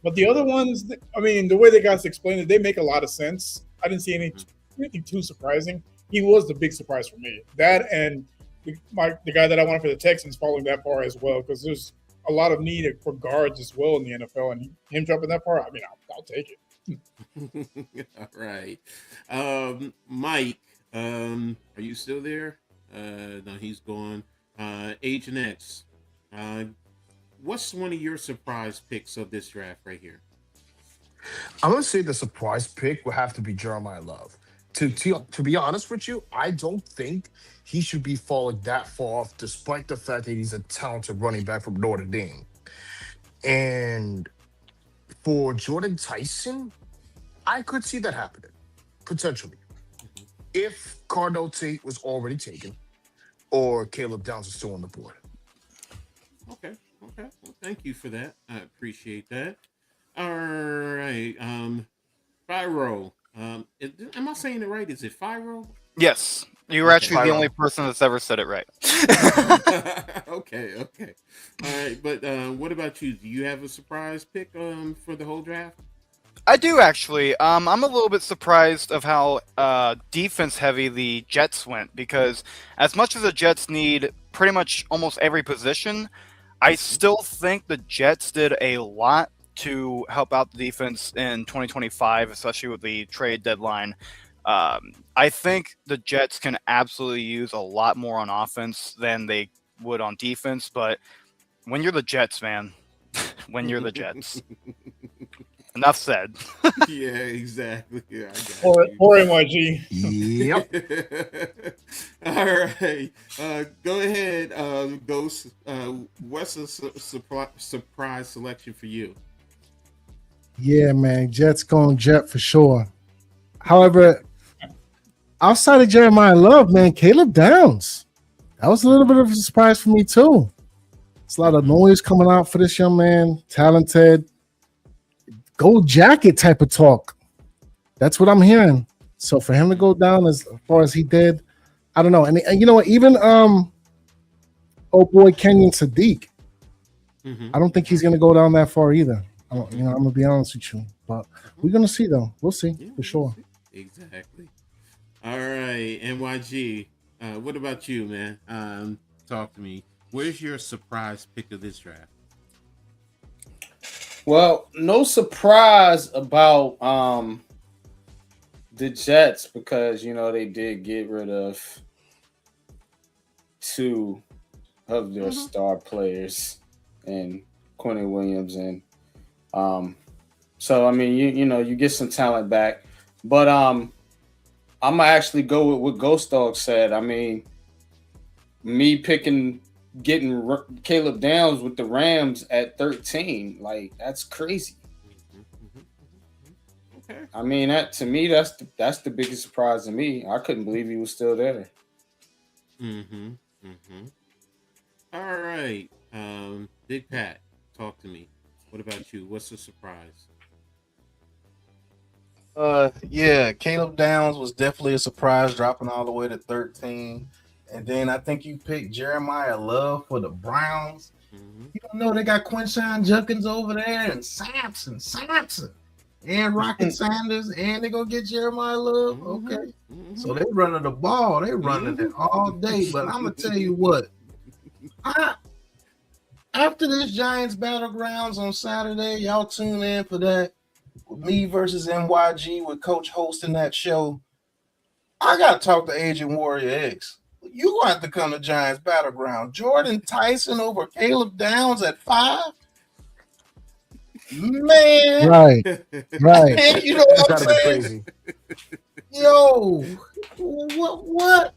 But the other ones, I mean, the way the guys explained it, they make a lot of sense. I didn't see anything too surprising. He was the big surprise for me. That and the guy that I wanted for the Texans falling that far as well, because there's a lot of need for guards as well in the NFL, and him dropping that far, I mean, I'll take it. All right. Mike, are you still there? No, he's gone. Agent X, what's one of your surprise picks of this draft right here? I'm gonna say the surprise pick would have to be Jeremiah Love. To be honest with you, I don't think he should be falling that far off, despite the fact that he's a talented running back from Notre Dame. And for Jordan Tyson, I could see that happening, potentially. If Cardell Tate was already taken or Caleb Downs is still on the board. Okay. Well, thank you for that. I appreciate that. All right. Fyro. Am I saying it right? Is it Fyro? Yes, you were actually the only person that's ever said it right. Okay. All right, but what about you? Do you have a surprise pick for the whole draft? I do actually. I'm a little bit surprised of how defense heavy the Jets went, because as much as the Jets need pretty much almost every position, I still think the Jets did a lot to help out the defense in 2025, especially with the trade deadline. I think the Jets can absolutely use a lot more on offense than they would on defense, but when you're the Jets, man, when you're the Jets. Enough said. Yeah, exactly. Yeah, or NYG. Yep. All right. Go ahead, Ghost. What's a surprise selection for you? Yeah, man. Jets going Jet for sure. However, outside of Jeremiah Love, man, Caleb Downs. That was a little bit of a surprise for me, too. It's a lot of noise coming out for this young man. Talented. Gold jacket type of talk. That's what I'm hearing. So for him to go down as far as he did, I don't know. And you know what? Even oh boy, Kenyon Sadiq. I don't think he's gonna go down that far either. I'm gonna be honest with you. But we're gonna see though. We'll see for sure. Exactly. All right, NYG. What about you, man? Talk to me. Where's your surprise pick of this draft? Well, no surprise about the Jets, because they did get rid of two of their star players and Quentin Williams, and so I mean you get some talent back, but I'm gonna actually go with what Ghost Dog said. I mean, me getting Caleb Downs with the Rams at 13, like that's crazy. Okay. I mean, that's the biggest surprise to me. I couldn't believe he was still there. All right, Big Pat, talk to me. What about you? What's the surprise? Yeah, Caleb Downs was definitely a surprise, dropping all the way to 13. And then I think you picked Jeremiah Love for the Browns. You don't know they got Quinshawn Judkins over there and Sampson, and Rocket Sanders, and they're going to get Jeremiah Love. Okay. So they running the ball. They running it all day. But I'm going to tell you what. After this Giants Battlegrounds on Saturday, y'all tune in for that. With me versus NYG, with Coach hosting that show. I got to talk to Agent Warrior X. You going to have to come to Giants Battleground. Jordan Tyson over Caleb Downs at 5? Man. Right. Man, you know what I'm That'd be saying? crazy. Yo, what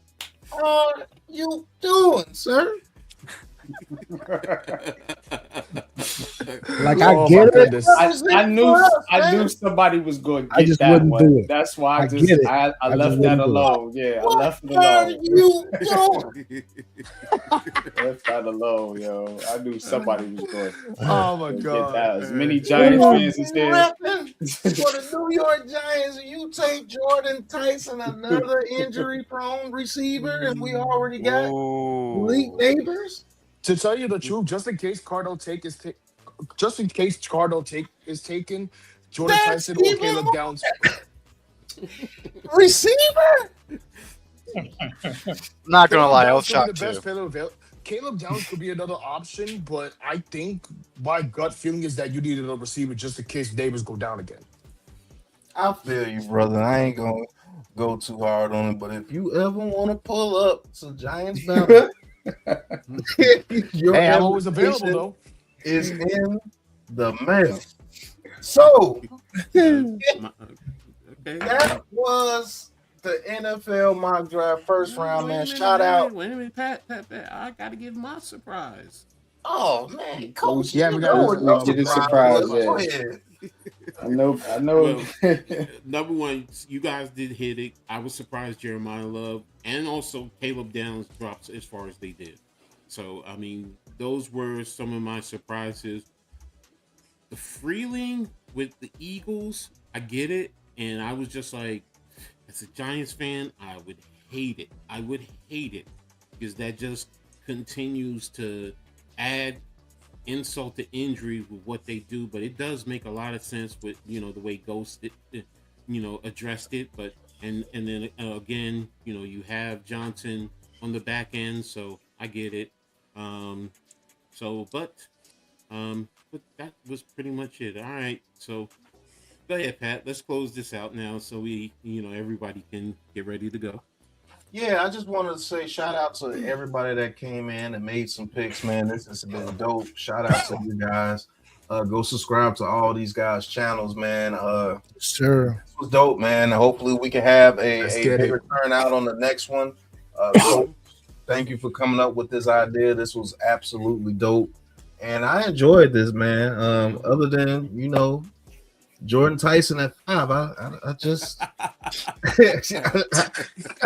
are you doing, sir? Like Oh, I get my it. goodness. I knew somebody was going to I get just that wouldn't one. do it. That's why I get it. I I just left that wouldn't do it. alone. Yeah, I left it What are alone. you doing? Left that alone, yo. I knew somebody was going Oh my to get god. that. As many Giants fans as there. Repping for the New York Giants, and you take Jordan Tyson, another injury-prone receiver, and we already got elite neighbors. To tell you the truth, just in case Cardinal take is taken, Jordan That's Tyson or even Caleb more- Downs. Receiver? Not gonna Caleb lie, I Downs was could be shocked the best too. player available. Caleb Downs could be another option, but I think my gut feeling is that you needed a receiver just in case Davis go down again. I feel you, brother. I ain't gonna go too hard on it, but if you ever want to pull up to Giants Mountain, your Hey, I'm always available invitation though. is in the mail. So Okay. that was the NFL mock draft first round, man. Shout out. Wait a minute, Pat. I gotta give my surprise. Oh man, Coach. Yeah, you we got know it. your We did a surprise, Go yeah. ahead. I know. Well, number one, you guys did hit it. I was surprised Jeremiah Love and also Caleb Downs dropped as far as they did. So, I mean, those were some of my surprises. The Freeling with the Eagles, I get it. And I was just like, as a Giants fan, I would hate it. I would hate it because that just continues to add insult to injury with what they do. But it does make a lot of sense with, you know, the way Ghost, addressed it. But, and then again, you know, you have Johnson on the back end. So I get it. But that was pretty much it. All right. So go ahead, Pat. Let's close this out now so everybody can get ready to go. Yeah, I just wanted to say shout out to everybody that came in and made some picks, man. This has been dope. Shout out to you guys. Go subscribe to all these guys' channels, man. Sure. This was dope, man. Hopefully we can have a Let's get bigger turnout on the next one. So thank you for coming up with this idea. This was absolutely dope. And I enjoyed this, man. Other than, Jordan Tyson at 5, I just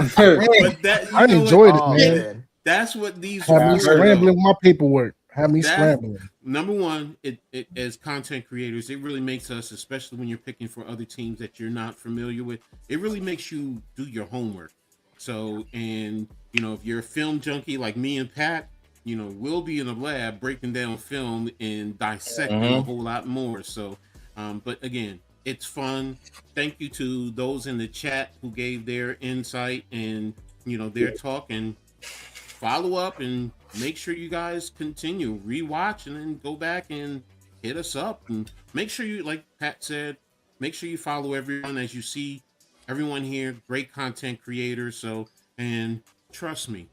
I enjoyed it, man. Man. That's what these Have are me for, scrambling though. with my paperwork. Have me That- scrambling. Number one, it as content creators, it really makes us, especially when you're picking for other teams that you're not familiar with, it really makes you do your homework. So, and if you're a film junkie like me and Pat, we'll be in the lab breaking down film and dissecting a whole lot more. So, but again, it's fun. Thank you to those in the chat who gave their insight and their talk, and follow up and make sure you guys continue rewatch and then go back and hit us up, and make sure you, like Pat said, make sure you follow everyone. As you see everyone here, great content creators. So, and trust me,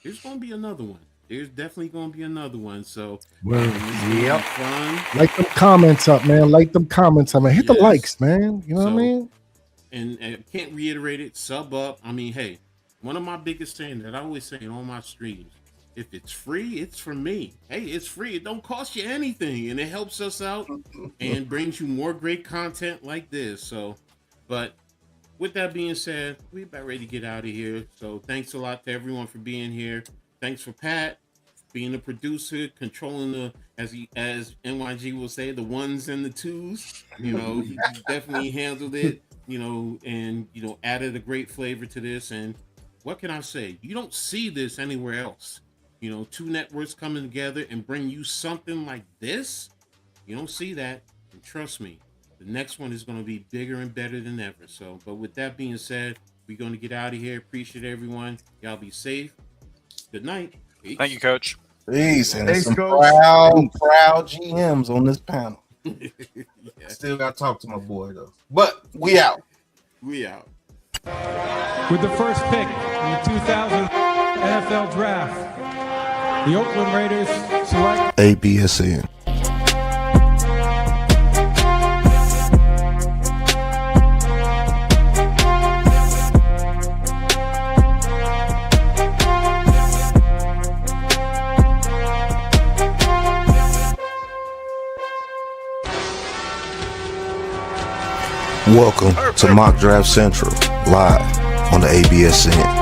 there's going to be another one. There's definitely going to be another one. So, Yep. fun. Like them comments up, man. Like them comments up, man. Hit the Yes. likes, man. You know what I So- mean? And I can't reiterate it. Sub up. I mean, hey, one of my biggest saying that I always say on my streams: if it's free, it's for me. Hey, it's free. It don't cost you anything, and it helps us out and brings you more great content like this. So, but with that being said, we're about ready to get out of here. So, thanks a lot to everyone for being here. Thanks for Pat being the producer, controlling the, as NYG will say, the ones and the twos. He definitely handled it. And added a great flavor to this. And what can I say? You don't see this anywhere else. Two networks coming together and bring you something like this. You don't see that. And trust me, the next one is going to be bigger and better than ever. So, but with that being said, we're going to get out of here. Appreciate everyone. Y'all be safe. Good night. Peace. Thank you, Coach. Peace. And Thanks, some Coach. proud GMs on this panel. Yeah, Still got to talk to my boy though. But we out. we out. With the first pick in the 2000 NFL Draft, the Oakland Raiders select ABSN. Welcome to Mock Draft Central, live on the ABSN.